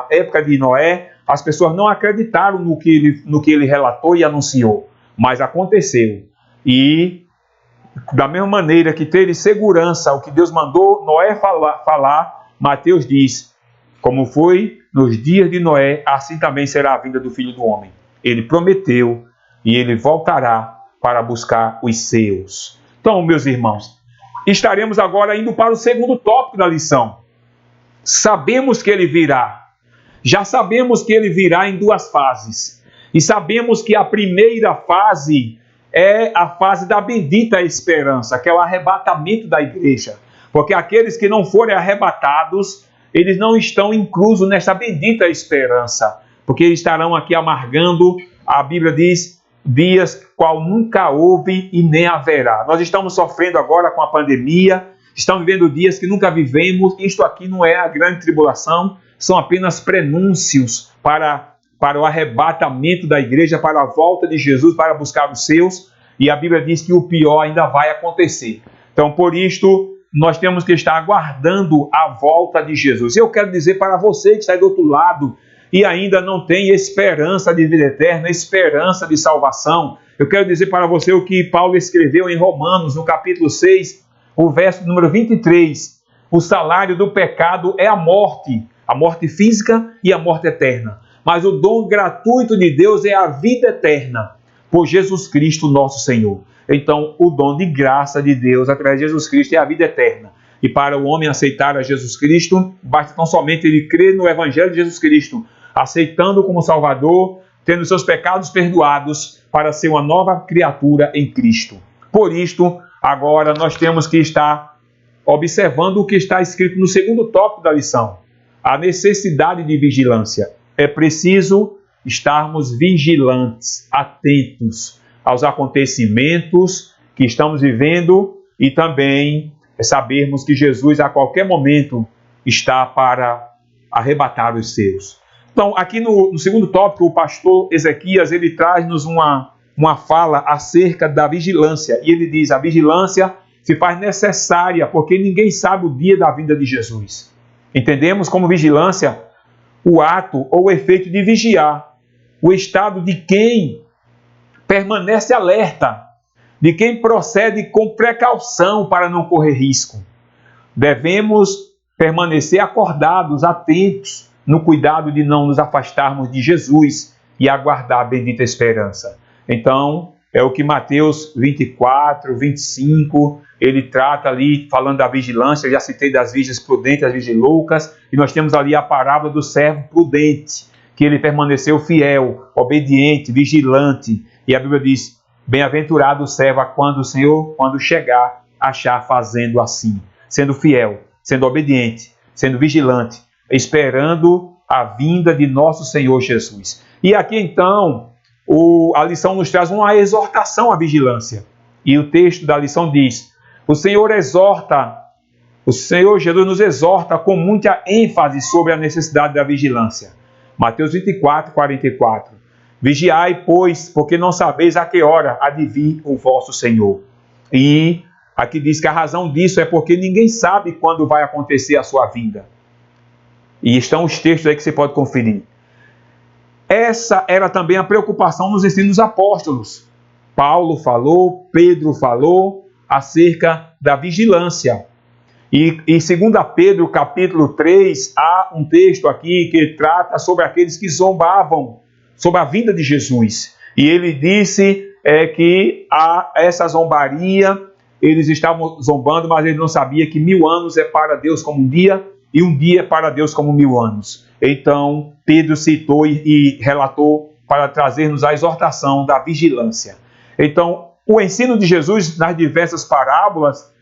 S3: época de Noé, as pessoas não acreditaram no que ele relatou e anunciou, mas aconteceu. E da mesma maneira que teve segurança o que Deus mandou Noé falar, Mateus diz: como foi nos dias de Noé, assim também será a vinda do Filho do Homem. Ele prometeu e ele voltará para buscar os seus. Então, meus irmãos, estaremos agora indo para o segundo tópico da lição. Sabemos que ele virá. Já sabemos que ele virá em duas fases. E sabemos que a primeira fase é a fase da bendita esperança, que é o arrebatamento da igreja. Porque aqueles que não forem arrebatados, eles não estão inclusos nessa bendita esperança. Porque eles estarão aqui amargando, a Bíblia diz, dias qual nunca houve e nem haverá. Nós estamos sofrendo agora com a pandemia, estamos vivendo dias que nunca vivemos. Isto aqui não é a grande tribulação, são apenas prenúncios para o arrebatamento da igreja, para a volta de Jesus, para buscar os seus, e a Bíblia diz que o pior ainda vai acontecer. Então, por isto, nós temos que estar aguardando a volta de Jesus. Eu quero dizer para você que está aí do outro lado e ainda não tem esperança de vida eterna, esperança de salvação, eu quero dizer para você o que Paulo escreveu em Romanos, no capítulo 6, o verso número 23. O salário do pecado é a morte física e a morte eterna. Mas o dom gratuito de Deus é a vida eterna, por Jesus Cristo nosso Senhor. Então, o dom de graça de Deus através de Jesus Cristo é a vida eterna. E para o homem aceitar a Jesus Cristo, basta tão somente ele crer no Evangelho de Jesus Cristo, aceitando como Salvador, tendo seus pecados perdoados, para ser uma nova criatura em Cristo. Por isto, agora nós temos que estar observando o que está escrito no segundo tópico da lição: a necessidade de vigilância. É preciso estarmos vigilantes, atentos aos acontecimentos que estamos vivendo e também sabermos que Jesus a qualquer momento está para arrebatar os seus. Então, aqui no segundo tópico, o pastor Ezequias, ele traz-nos uma fala acerca da vigilância. E ele diz: a vigilância se faz necessária porque ninguém sabe o dia da vinda de Jesus. Entendemos como vigilância o ato ou o efeito de vigiar, o estado de quem permanece alerta, de quem procede com precaução para não correr risco. Devemos permanecer acordados, atentos, no cuidado de não nos afastarmos de Jesus e aguardar a bendita esperança. Então, É o que Mateus 24, 25, ele trata ali, falando da vigilância. Eu já citei das virgens prudentes, das virgens loucas, e nós temos ali a parábola do servo prudente, que ele permaneceu fiel, obediente, vigilante. E a Bíblia diz, bem-aventurado o servo quando o Senhor, quando chegar, achar fazendo assim, sendo fiel, sendo obediente, sendo vigilante, esperando a vinda de nosso Senhor Jesus. E aqui então, a lição nos traz uma exortação à vigilância. E o texto da lição diz, o Senhor Jesus nos exorta com muita ênfase sobre a necessidade da vigilância. Mateus 24, 44. Vigiai, pois, porque não sabeis a que hora há de vir o vosso Senhor. E aqui diz que a razão disso é porque ninguém sabe quando vai acontecer a sua vinda. E estão os textos aí que você pode conferir. Essa era também a preocupação nos ensinos dos apóstolos. Paulo falou, Pedro falou acerca da vigilância. E em 2 Pedro, capítulo 3, há um texto aqui que trata sobre aqueles que zombavam sobre a vinda de Jesus. E ele disse que essa zombaria, eles estavam zombando, mas ele não sabia que 1000 anos é para Deus como um dia, e um dia é para Deus como 1000 anos. Então, Pedro citou e relatou para trazer-nos a exortação da vigilância. Então, o ensino de Jesus nas diversas parábolas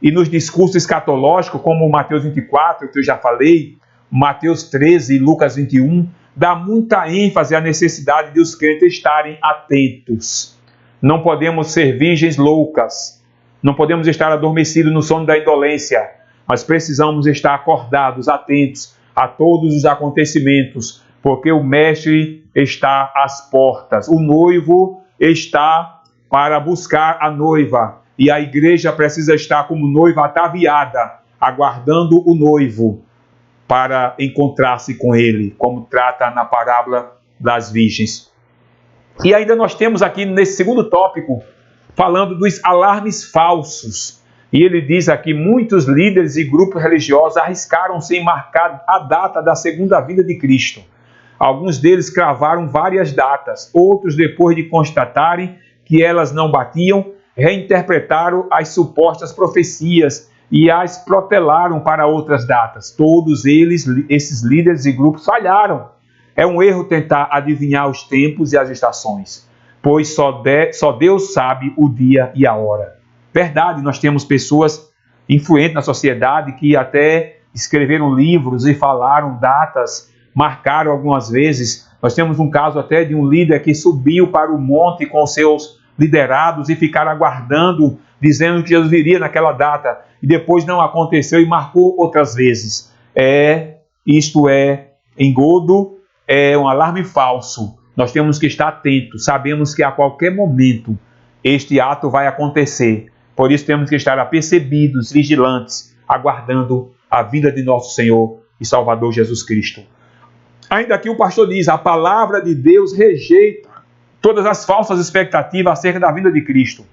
S3: e nos discursos escatológicos, como Mateus 24, que eu já falei, Mateus 13 e Lucas 21, dá muita ênfase à necessidade de os crentes estarem atentos. Não podemos ser virgens loucas, não podemos estar adormecidos no sono da indolência, mas precisamos estar acordados, atentos a todos os acontecimentos, porque o Mestre está às portas. O noivo está para buscar a noiva, e a igreja precisa estar como noiva ataviada, aguardando o noivo para encontrar-se com ele, como trata na parábola das virgens. E ainda nós temos aqui nesse segundo tópico, falando dos alarmes falsos. E ele diz aqui, muitos líderes e grupos religiosos arriscaram-se em marcar a data da segunda vinda de Cristo. Alguns deles cravaram várias datas, outros, depois de constatarem que elas não batiam, reinterpretaram as supostas profecias e as protelaram para outras datas. Todos eles, esses líderes e grupos, falharam. É um erro tentar adivinhar os tempos e as estações, pois só Deus sabe o dia e a hora. Verdade, nós temos pessoas influentes na sociedade que até escreveram livros e falaram datas, marcaram algumas vezes. Nós temos um caso até de um líder que subiu para o monte com seus liderados e ficaram aguardando, dizendo que Jesus viria naquela data, e depois não aconteceu e marcou outras vezes. Isto é engodo, é um alarme falso. Nós temos que estar atentos, sabemos que a qualquer momento este ato vai acontecer. Por isso temos que estar apercebidos, vigilantes, aguardando a vinda de nosso Senhor e Salvador Jesus Cristo. Ainda aqui o pastor diz, a palavra de Deus rejeita todas as falsas expectativas acerca da vinda de Cristo.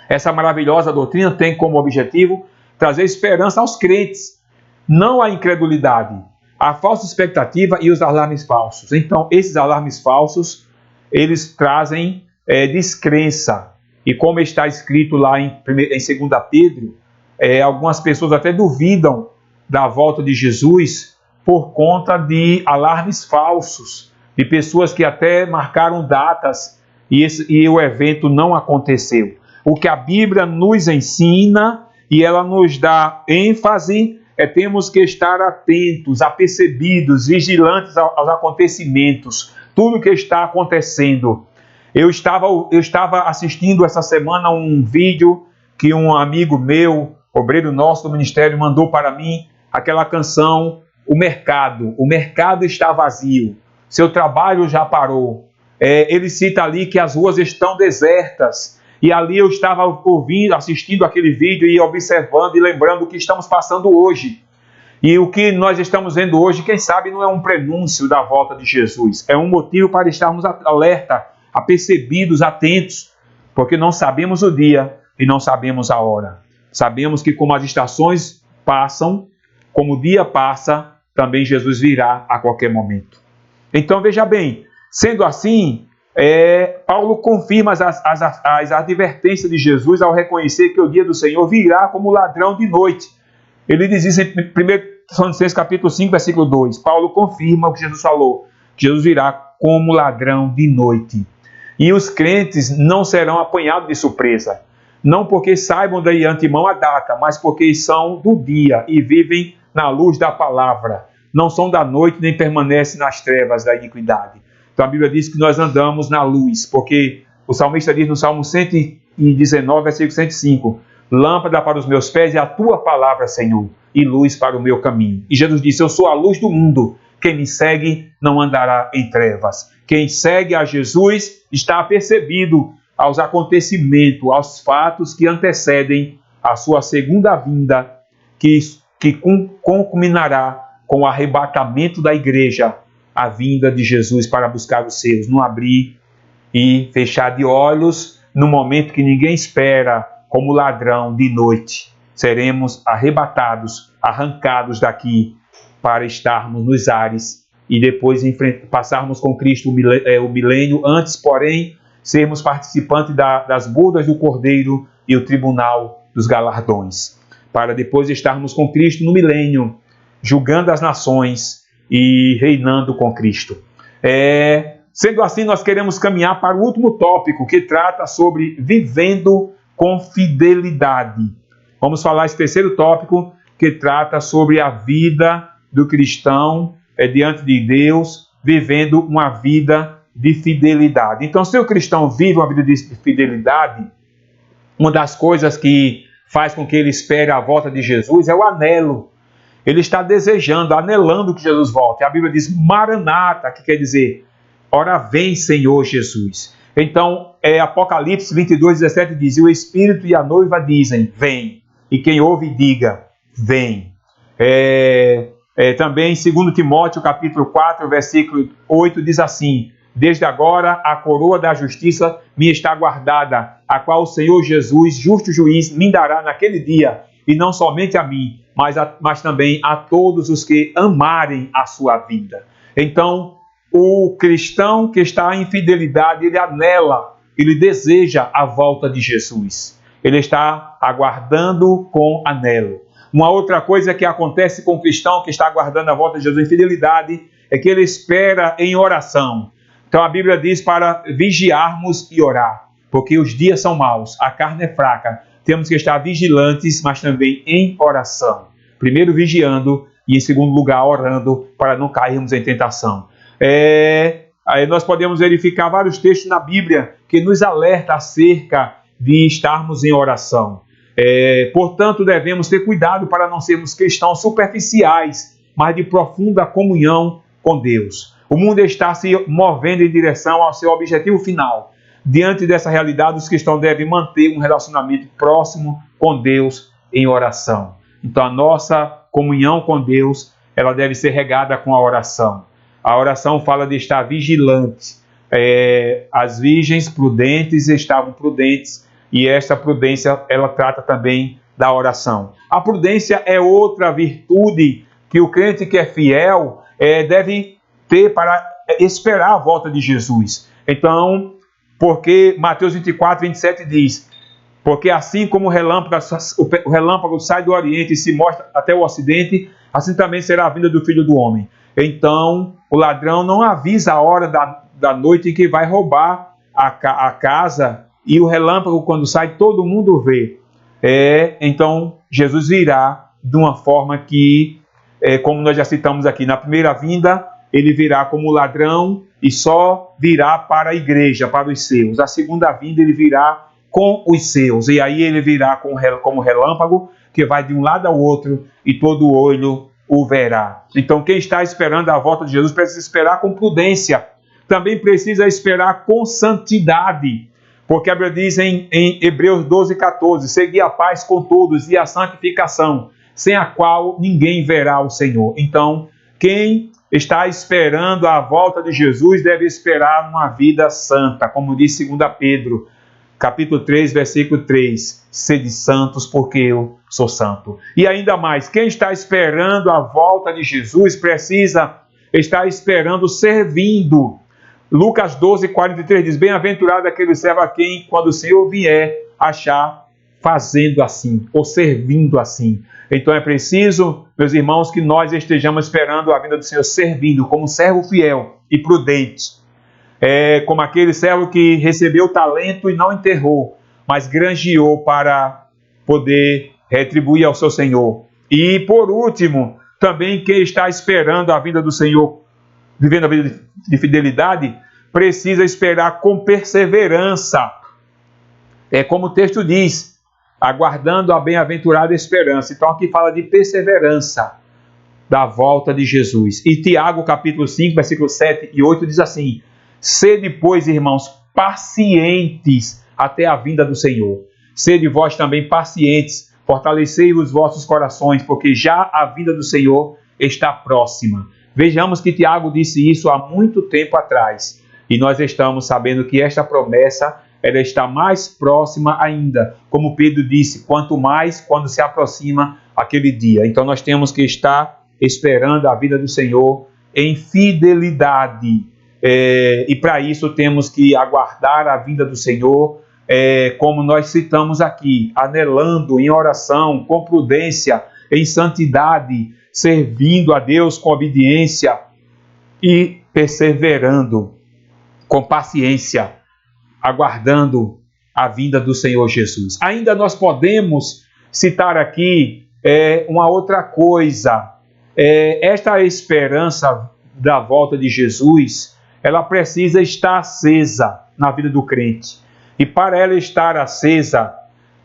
S3: Essa maravilhosa doutrina tem como objetivo trazer esperança aos crentes, não a incredulidade, a falsa expectativa e os alarmes falsos. Então, esses alarmes falsos, eles trazem descrença. E como está escrito lá em 2 Pedro, algumas pessoas até duvidam da volta de Jesus por conta de alarmes falsos, de pessoas que até marcaram datas e o evento não aconteceu. O que a Bíblia nos ensina e ela nos dá ênfase temos que estar atentos, apercebidos, vigilantes aos acontecimentos, tudo que está acontecendo. Eu estava assistindo essa semana um vídeo que um amigo meu, obreiro nosso do ministério, mandou para mim, aquela canção, O Mercado está vazio, seu trabalho já parou. Ele cita ali que as ruas estão desertas, e ali eu estava ouvindo, assistindo aquele vídeo e observando e lembrando o que estamos passando hoje. E o que nós estamos vendo hoje, quem sabe não é um prenúncio da volta de Jesus, é um motivo para estarmos alerta, apercebidos, atentos, porque não sabemos o dia e não sabemos a hora. Sabemos que como as estações passam, como o dia passa, também Jesus virá a qualquer momento. Então veja bem, sendo assim, Paulo confirma as advertências de Jesus ao reconhecer que o dia do Senhor virá como ladrão de noite. Ele diz isso em 1 Tessalonicenses capítulo 5, versículo 2. Paulo confirma o que Jesus falou. Jesus virá como ladrão de noite. E os crentes não serão apanhados de surpresa. Não porque saibam de antemão a data, mas porque são do dia e vivem na luz da palavra. Não são da noite nem permanecem nas trevas da iniquidade. Então a Bíblia diz que nós andamos na luz, porque o salmista diz no Salmo 119, versículo 105, lâmpada para os meus pés é a tua palavra, Senhor, e luz para o meu caminho. E Jesus disse, eu sou a luz do mundo, quem me segue não andará em trevas. Quem segue a Jesus está apercebido aos acontecimentos, aos fatos que antecedem a sua segunda vinda, que culminará com o arrebatamento da igreja, a vinda de Jesus para buscar os seus, no abrir e fechar de olhos, no momento que ninguém espera, como ladrão de noite. Seremos arrebatados, arrancados daqui, para estarmos nos ares e depois passarmos com Cristo o milênio, antes, porém, sermos participantes das bodas do Cordeiro e o tribunal dos galardões, para depois estarmos com Cristo no milênio, julgando as nações e reinando com Cristo. Sendo assim, nós queremos caminhar para o último tópico, que trata sobre vivendo com fidelidade. Vamos falar esse terceiro tópico, que trata sobre a vida do cristão diante de Deus, vivendo uma vida de fidelidade. Então, se o cristão vive uma vida de fidelidade, uma das coisas que faz com que ele espere a volta de Jesus é o anelo. Ele está desejando, anelando que Jesus volte. A Bíblia diz Maranata, que quer dizer, ora vem, Senhor Jesus. Então, Apocalipse 22, 17 diz, o Espírito e a noiva dizem, vem. E quem ouve, diga, vem. Também, 2 Timóteo, capítulo 4, versículo 8, diz assim, desde agora a coroa da justiça me está guardada, a qual o Senhor Jesus, justo juiz, me dará naquele dia, e não somente a mim, mas também a todos os que amarem a sua vida. Então, o cristão que está em fidelidade, ele anela, ele deseja a volta de Jesus. Ele está aguardando com anelo. Uma outra coisa que acontece com o cristão que está aguardando a volta de Jesus em fidelidade é que ele espera em oração. Então a Bíblia diz para vigiarmos e orar, porque os dias são maus, a carne é fraca. Temos que estar vigilantes, mas também em oração. Primeiro vigiando e em segundo lugar orando para não cairmos em tentação. Aí nós podemos verificar vários textos na Bíblia que nos alerta acerca de estarmos em oração. Portanto, devemos ter cuidado para não sermos cristãos superficiais, mas de profunda comunhão com Deus. O mundo está se movendo em direção ao seu objetivo final. Diante dessa realidade, os cristãos devem manter um relacionamento próximo com Deus em oração. Então, a nossa comunhão com Deus, ela deve ser regada com a oração. A oração fala de estar vigilante. As virgens prudentes estavam prudentes, e esta prudência, ela trata também da oração. A prudência é outra virtude que o crente que é fiel deve ter para esperar a volta de Jesus. Então, porque Mateus 24, 27 diz, porque assim como o relâmpago sai do Oriente e se mostra até o Ocidente, assim também será a vinda do Filho do Homem. Então, o ladrão não avisa a hora da noite em que vai roubar a casa, e o relâmpago, quando sai, todo mundo vê. Então, Jesus virá de uma forma que, como nós já citamos aqui, na primeira vinda, ele virá como ladrão e só virá para a igreja, para os seus. A segunda vinda, ele virá com os seus. E aí ele virá como relâmpago, que vai de um lado ao outro e todo olho o verá. Então, quem está esperando a volta de Jesus precisa esperar com prudência. Também precisa esperar com santidade. Porque a Bíblia diz em Hebreus 12, 14, segui a paz com todos e a santificação, sem a qual ninguém verá o Senhor. Então, quem está esperando a volta de Jesus deve esperar uma vida santa, como diz 2 Pedro, capítulo 3, versículo 3, sede santos, porque eu sou santo. E ainda mais, quem está esperando a volta de Jesus precisa estar esperando servindo, Lucas 12, 43 diz: bem-aventurado aquele servo a quem, quando o Senhor vier, achar fazendo assim, ou servindo assim. Então é preciso, meus irmãos, que nós estejamos esperando a vinda do Senhor servindo como servo fiel e prudente. Como aquele servo que recebeu o talento e não enterrou, mas granjeou para poder retribuir ao seu Senhor. E por último, também quem está esperando a vinda do Senhor, vivendo a vida de fidelidade, precisa esperar com perseverança. Como o texto diz, aguardando a bem-aventurada esperança. Então aqui fala de perseverança da volta de Jesus. E Tiago capítulo 5, versículos 7 e 8 diz assim: sede, pois, irmãos, pacientes até a vinda do Senhor. Sede vós também pacientes, fortalecei os vossos corações, porque já a vinda do Senhor está próxima. Vejamos que Tiago disse isso há muito tempo atrás. E nós estamos sabendo que esta promessa, ela está mais próxima ainda. Como Pedro disse, quanto mais quando se aproxima aquele dia. Então nós temos que estar esperando a vinda do Senhor em fidelidade. E para isso temos que aguardar a vinda do Senhor, como nós citamos aqui, anelando em oração, com prudência, em santidade, servindo a Deus com obediência e perseverando com paciência, aguardando a vinda do Senhor Jesus. Ainda nós podemos citar aqui uma outra coisa. Esta esperança da volta de Jesus, ela precisa estar acesa na vida do crente. E para ela estar acesa,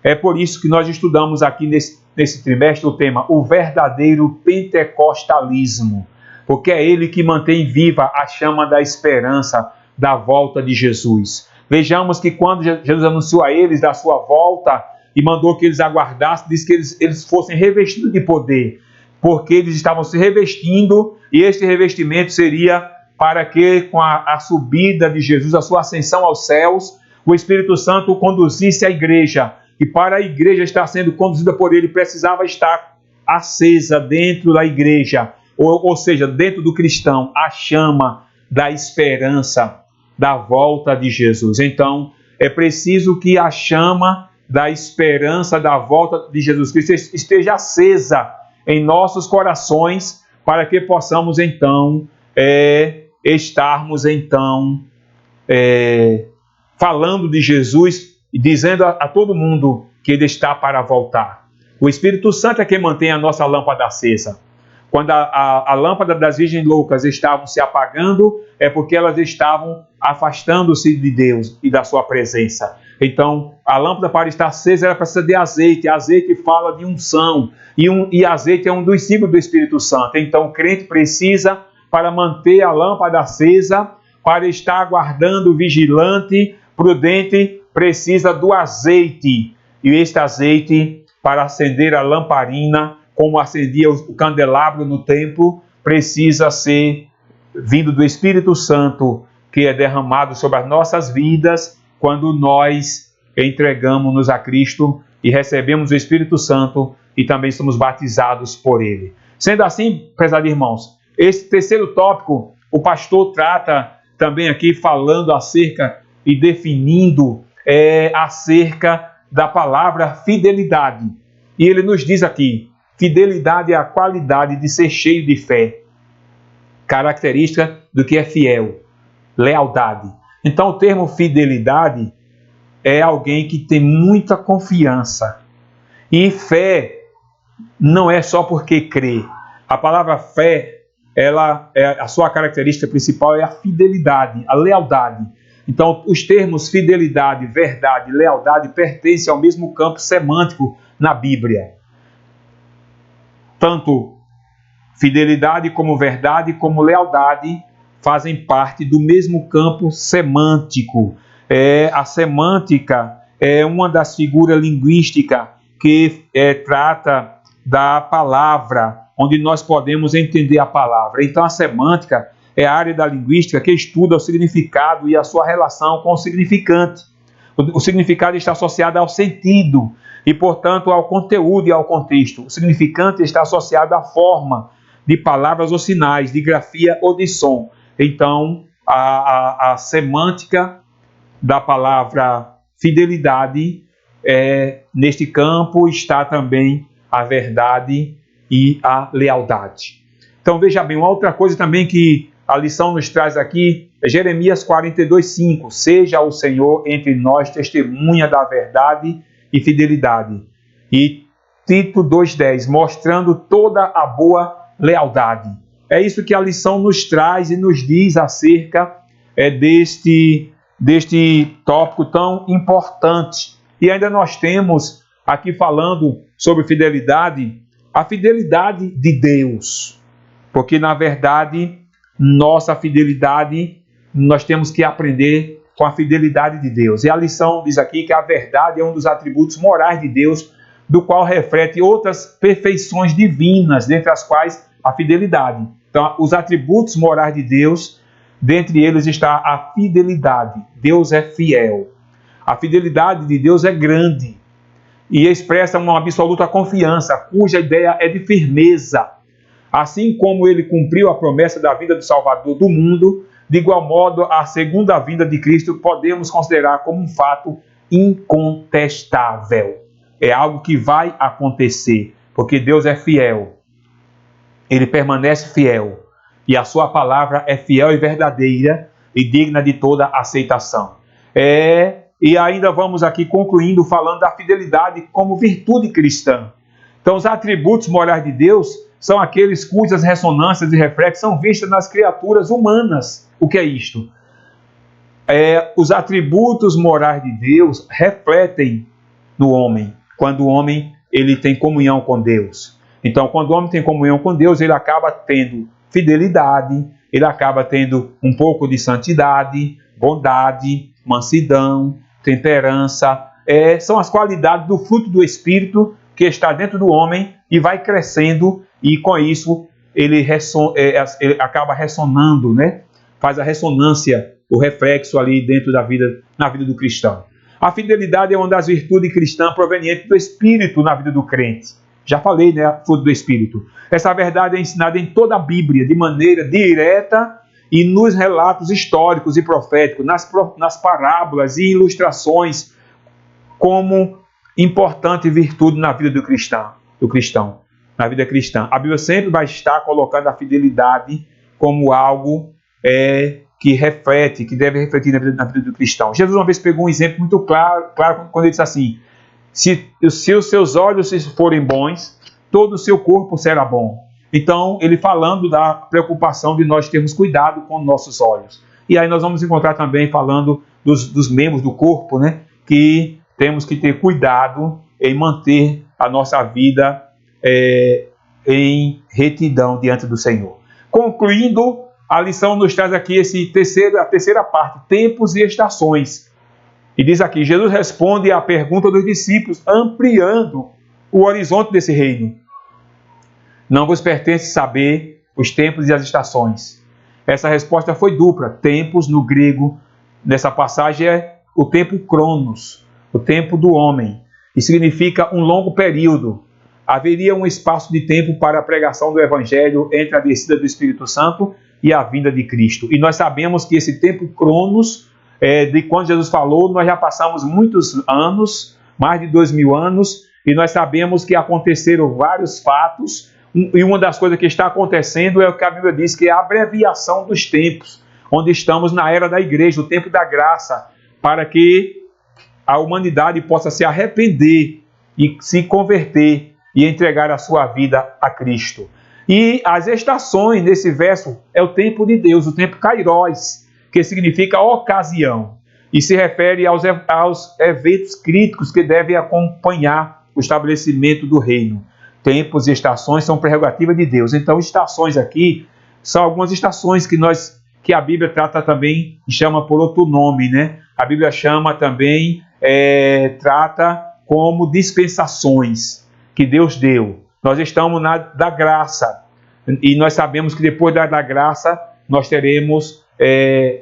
S3: é por isso que nós estudamos aqui nesse trimestre o tema, o verdadeiro pentecostalismo. Porque é ele que mantém viva a chama da esperança da volta de Jesus. Vejamos que quando Jesus anunciou a eles da sua volta e mandou que eles aguardassem, disse que eles fossem revestidos de poder, porque eles estavam se revestindo, e este revestimento seria para que, com a subida de Jesus, a sua ascensão aos céus, o Espírito Santo conduzisse a igreja. E para a igreja estar sendo conduzida por ele, precisava estar acesa dentro da igreja, ou seja, dentro do cristão, a chama da esperança da volta de Jesus. Então, é preciso que a chama da esperança da volta de Jesus Cristo esteja acesa em nossos corações, para que possamos então estarmos então falando de Jesus e dizendo a todo mundo que ele está para voltar. O Espírito Santo é quem mantém a nossa lâmpada acesa. Quando a lâmpada das virgens loucas estavam se apagando, é porque elas estavam afastando-se de Deus e da sua presença. Então, a lâmpada para estar acesa, ela precisa de azeite. Azeite fala de unção. E azeite é um dos símbolos do Espírito Santo. Então, o crente precisa, para manter a lâmpada acesa, para estar aguardando, vigilante, prudente, precisa do azeite. E este azeite, para acender a lamparina, como acendia o candelabro no templo, precisa ser vindo do Espírito Santo, que é derramado sobre as nossas vidas quando nós entregamos-nos a Cristo e recebemos o Espírito Santo e também somos batizados por Ele. Sendo assim, prezados irmãos, esse terceiro tópico, o pastor trata também aqui falando acerca e definindo acerca da palavra fidelidade. E ele nos diz aqui, fidelidade é a qualidade de ser cheio de fé, característica do que é fiel, lealdade. Então o termo fidelidade é alguém que tem muita confiança. E fé não é só porque crê. A palavra fé, a sua característica principal é a fidelidade, a lealdade. Então os termos fidelidade, verdade, lealdade pertencem ao mesmo campo semântico na Bíblia. Tanto fidelidade como verdade como lealdade fazem parte do mesmo campo semântico. A semântica é uma das figuras linguísticas que trata da palavra, onde nós podemos entender a palavra. Então a semântica é a área da linguística que estuda o significado e a sua relação com o significante. O significado está associado ao sentido e, portanto, ao conteúdo e ao contexto. O significante está associado à forma de palavras ou sinais, de grafia ou de som. Então, a semântica da palavra fidelidade, neste campo está também a verdade e a lealdade. Então veja bem, uma outra coisa também que a lição nos traz aqui é Jeremias 42:5. Seja o Senhor entre nós testemunha da verdade e fidelidade. E Tito 2:10, mostrando toda a boa lealdade. É isso que a lição nos traz e nos diz acerca deste tópico tão importante. E ainda nós temos aqui falando sobre fidelidade, a fidelidade de Deus. Porque na verdade, nossa fidelidade, nós temos que aprender com a fidelidade de Deus. E a lição diz aqui que a verdade é um dos atributos morais de Deus, do qual reflete outras perfeições divinas, dentre as quais a fidelidade. Então, os atributos morais de Deus, dentre eles está a fidelidade. Deus é fiel. A fidelidade de Deus é grande e expressa uma absoluta confiança, cuja ideia é de firmeza. Assim como ele cumpriu a promessa da vinda do Salvador do mundo, de igual modo, a segunda vinda de Cristo podemos considerar como um fato incontestável. É algo que vai acontecer, porque Deus é fiel. Ele permanece fiel. E a sua palavra é fiel e verdadeira e digna de toda aceitação. E ainda vamos aqui concluindo falando da fidelidade como virtude cristã. Então, os atributos morais de Deus são aqueles cujas ressonâncias e reflexos são vistas nas criaturas humanas. O que é isto? Os atributos morais de Deus refletem no homem, quando o homem ele tem comunhão com Deus. Então, quando o homem tem comunhão com Deus, ele acaba tendo fidelidade, ele acaba tendo um pouco de santidade, bondade, mansidão, temperança. São as qualidades do fruto do Espírito que está dentro do homem e vai crescendo, e com isso ele acaba ressonando, né? Faz a ressonância, o reflexo ali dentro da vida, na vida do cristão. A fidelidade é uma das virtudes cristãs provenientes do Espírito na vida do crente. Já falei, né? Fruto do Espírito. Essa verdade é ensinada em toda a Bíblia, de maneira direta e nos relatos históricos e proféticos, nas parábolas e ilustrações, como importante virtude na vida do cristão, na vida cristã. A Bíblia sempre vai estar colocando a fidelidade como algo que reflete, que deve refletir na vida do cristão. Jesus uma vez pegou um exemplo muito claro quando ele disse assim: se os seus olhos forem bons, todo o seu corpo será bom. Então, ele falando da preocupação de nós termos cuidado com nossos olhos. E aí nós vamos encontrar também falando dos membros do corpo, né? Que temos que ter cuidado em manter a nossa vida em retidão diante do Senhor. Concluindo, a lição nos traz aqui a terceira parte, tempos e estações. E diz aqui, Jesus responde à pergunta dos discípulos, ampliando o horizonte desse reino. Não vos pertence saber os tempos e as estações. Essa resposta foi dupla. Tempos, no grego, nessa passagem é o tempo cronos, o tempo do homem. E significa um longo período. Haveria um espaço de tempo para a pregação do Evangelho entre a descida do Espírito Santo e a vinda de Cristo. E nós sabemos que esse tempo cronos, de quando Jesus falou, nós já passamos muitos anos, mais de 2000 anos, e nós sabemos que aconteceram vários fatos, e uma das coisas que está acontecendo é o que a Bíblia diz, que é a abreviação dos tempos, onde estamos na era da igreja, o tempo da graça, para que a humanidade possa se arrepender e se converter e entregar a sua vida a Cristo. E as estações, nesse verso, é o tempo de Deus, o tempo kairos, que significa ocasião, e se refere aos eventos críticos que devem acompanhar o estabelecimento do reino. Tempos e estações são prerrogativa de Deus. Então, estações aqui são algumas estações que a Bíblia trata também e chama por outro nome, né? A Bíblia chama também, trata como dispensações que Deus deu. Nós estamos da graça, e nós sabemos que depois da graça nós teremos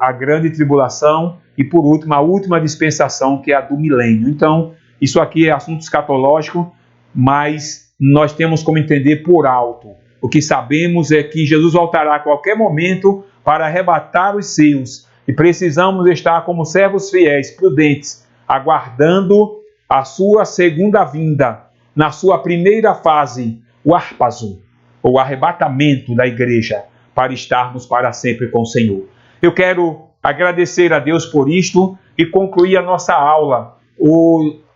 S3: a grande tribulação e, por último, a última dispensação, que é a do milênio. Então, isso aqui é assunto escatológico, mas nós temos como entender por alto. O que sabemos é que Jesus voltará a qualquer momento para arrebatar os seus, e precisamos estar como servos fiéis, prudentes, aguardando a sua segunda vinda, na sua primeira fase, o harpazo, o arrebatamento da igreja, para estarmos para sempre com o Senhor. Eu quero agradecer a Deus por isto e concluir a nossa aula,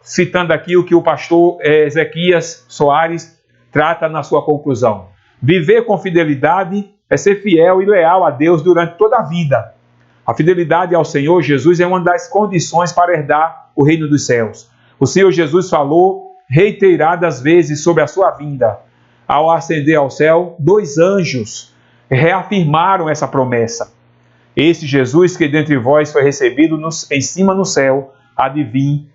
S3: citando aqui o que o pastor Ezequias Soares trata na sua conclusão. Viver com fidelidade é ser fiel e leal a Deus durante toda a vida. A fidelidade ao Senhor Jesus é uma das condições para herdar o reino dos céus. O Senhor Jesus falou reiteradas vezes sobre a sua vinda. Ao ascender ao céu, 2 anjos reafirmaram essa promessa. Esse Jesus que dentre vós foi recebido em cima no céu, há de vir,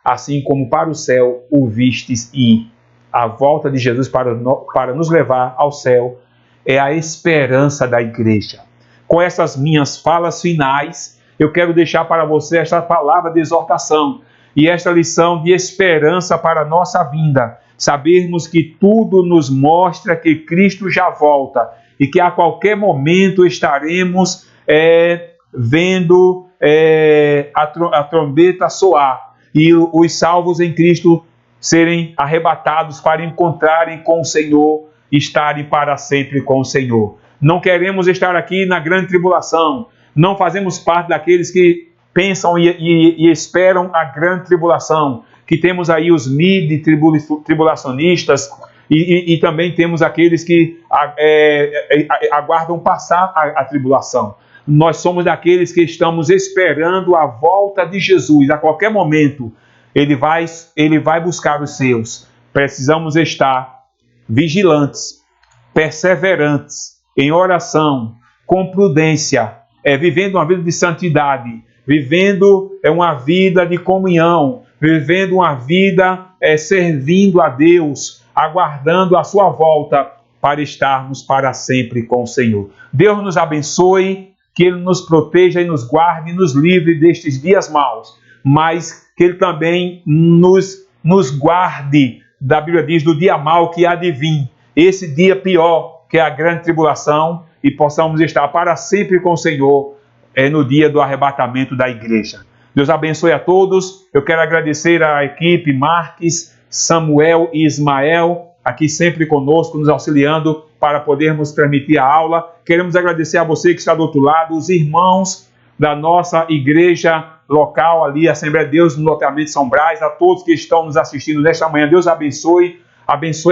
S3: assim como para o céu o vistes ir. A volta de Jesus para nos levar ao céu é a esperança da igreja. Com essas minhas falas finais, eu quero deixar para você esta palavra de exortação e esta lição de esperança para a nossa vinda. Sabermos que tudo nos mostra que Cristo já volta e que a qualquer momento estaremos vendo a trombeta soar e os salvos em Cristo serem arrebatados para encontrarem com o Senhor, estarem para sempre com o Senhor. Não queremos estar aqui na grande tribulação, não fazemos parte daqueles que pensam e esperam a grande tribulação, que temos aí os mid-tribulacionistas e também temos aqueles que aguardam passar a tribulação. Nós somos daqueles que estamos esperando a volta de Jesus. A qualquer momento, Ele vai buscar os seus. Precisamos estar vigilantes, perseverantes, em oração, com prudência, vivendo uma vida de santidade, vivendo uma vida de comunhão, vivendo uma vida servindo a Deus, aguardando a sua volta para estarmos para sempre com o Senhor. Deus nos abençoe, que Ele nos proteja e nos guarde e nos livre destes dias maus, mas que Ele também nos guarde, da Bíblia diz, do dia mau que há de vir, esse dia pior, que é a grande tribulação, e possamos estar para sempre com o Senhor no dia do arrebatamento da igreja. Deus abençoe a todos. Eu quero agradecer à equipe Marques, Samuel e Ismael, aqui sempre conosco, nos auxiliando para podermos transmitir a aula. Queremos agradecer a você que está do outro lado, os irmãos da nossa igreja local ali, Assembleia de Deus, no loteamento São Brás, a todos que estão nos assistindo nesta manhã. Deus abençoe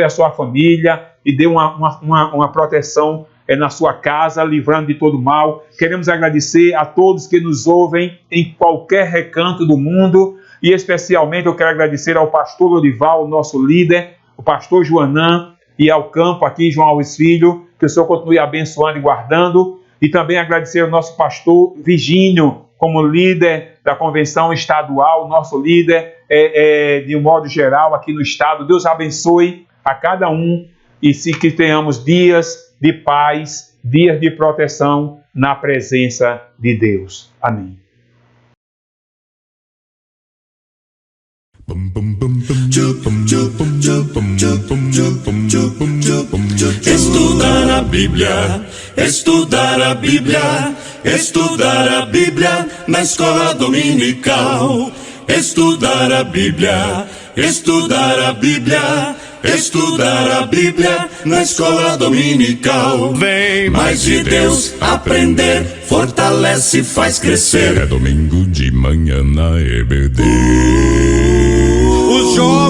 S3: a sua família e dê uma proteção na sua casa, livrando de todo mal. Queremos agradecer a todos que nos ouvem em qualquer recanto do mundo, e especialmente eu quero agradecer ao pastor Lorival, o nosso líder, o pastor Joanã, e ao campo aqui, João Alves Filho, que o Senhor continue abençoando e guardando, e também agradecer ao nosso pastor Virgínio, como líder da convenção estadual, nosso líder de um modo geral aqui no estado. Deus abençoe a cada um, e que tenhamos dias de paz, dias de proteção na presença de Deus. Amém.
S1: Estudar a Bíblia, estudar a Bíblia, estudar a Bíblia na escola dominical. Estudar a Bíblia, estudar a Bíblia, estudar a Bíblia na escola dominical. Vem mais de Deus aprender, fortalece e faz crescer. É domingo de manhã na EBD. Os jovens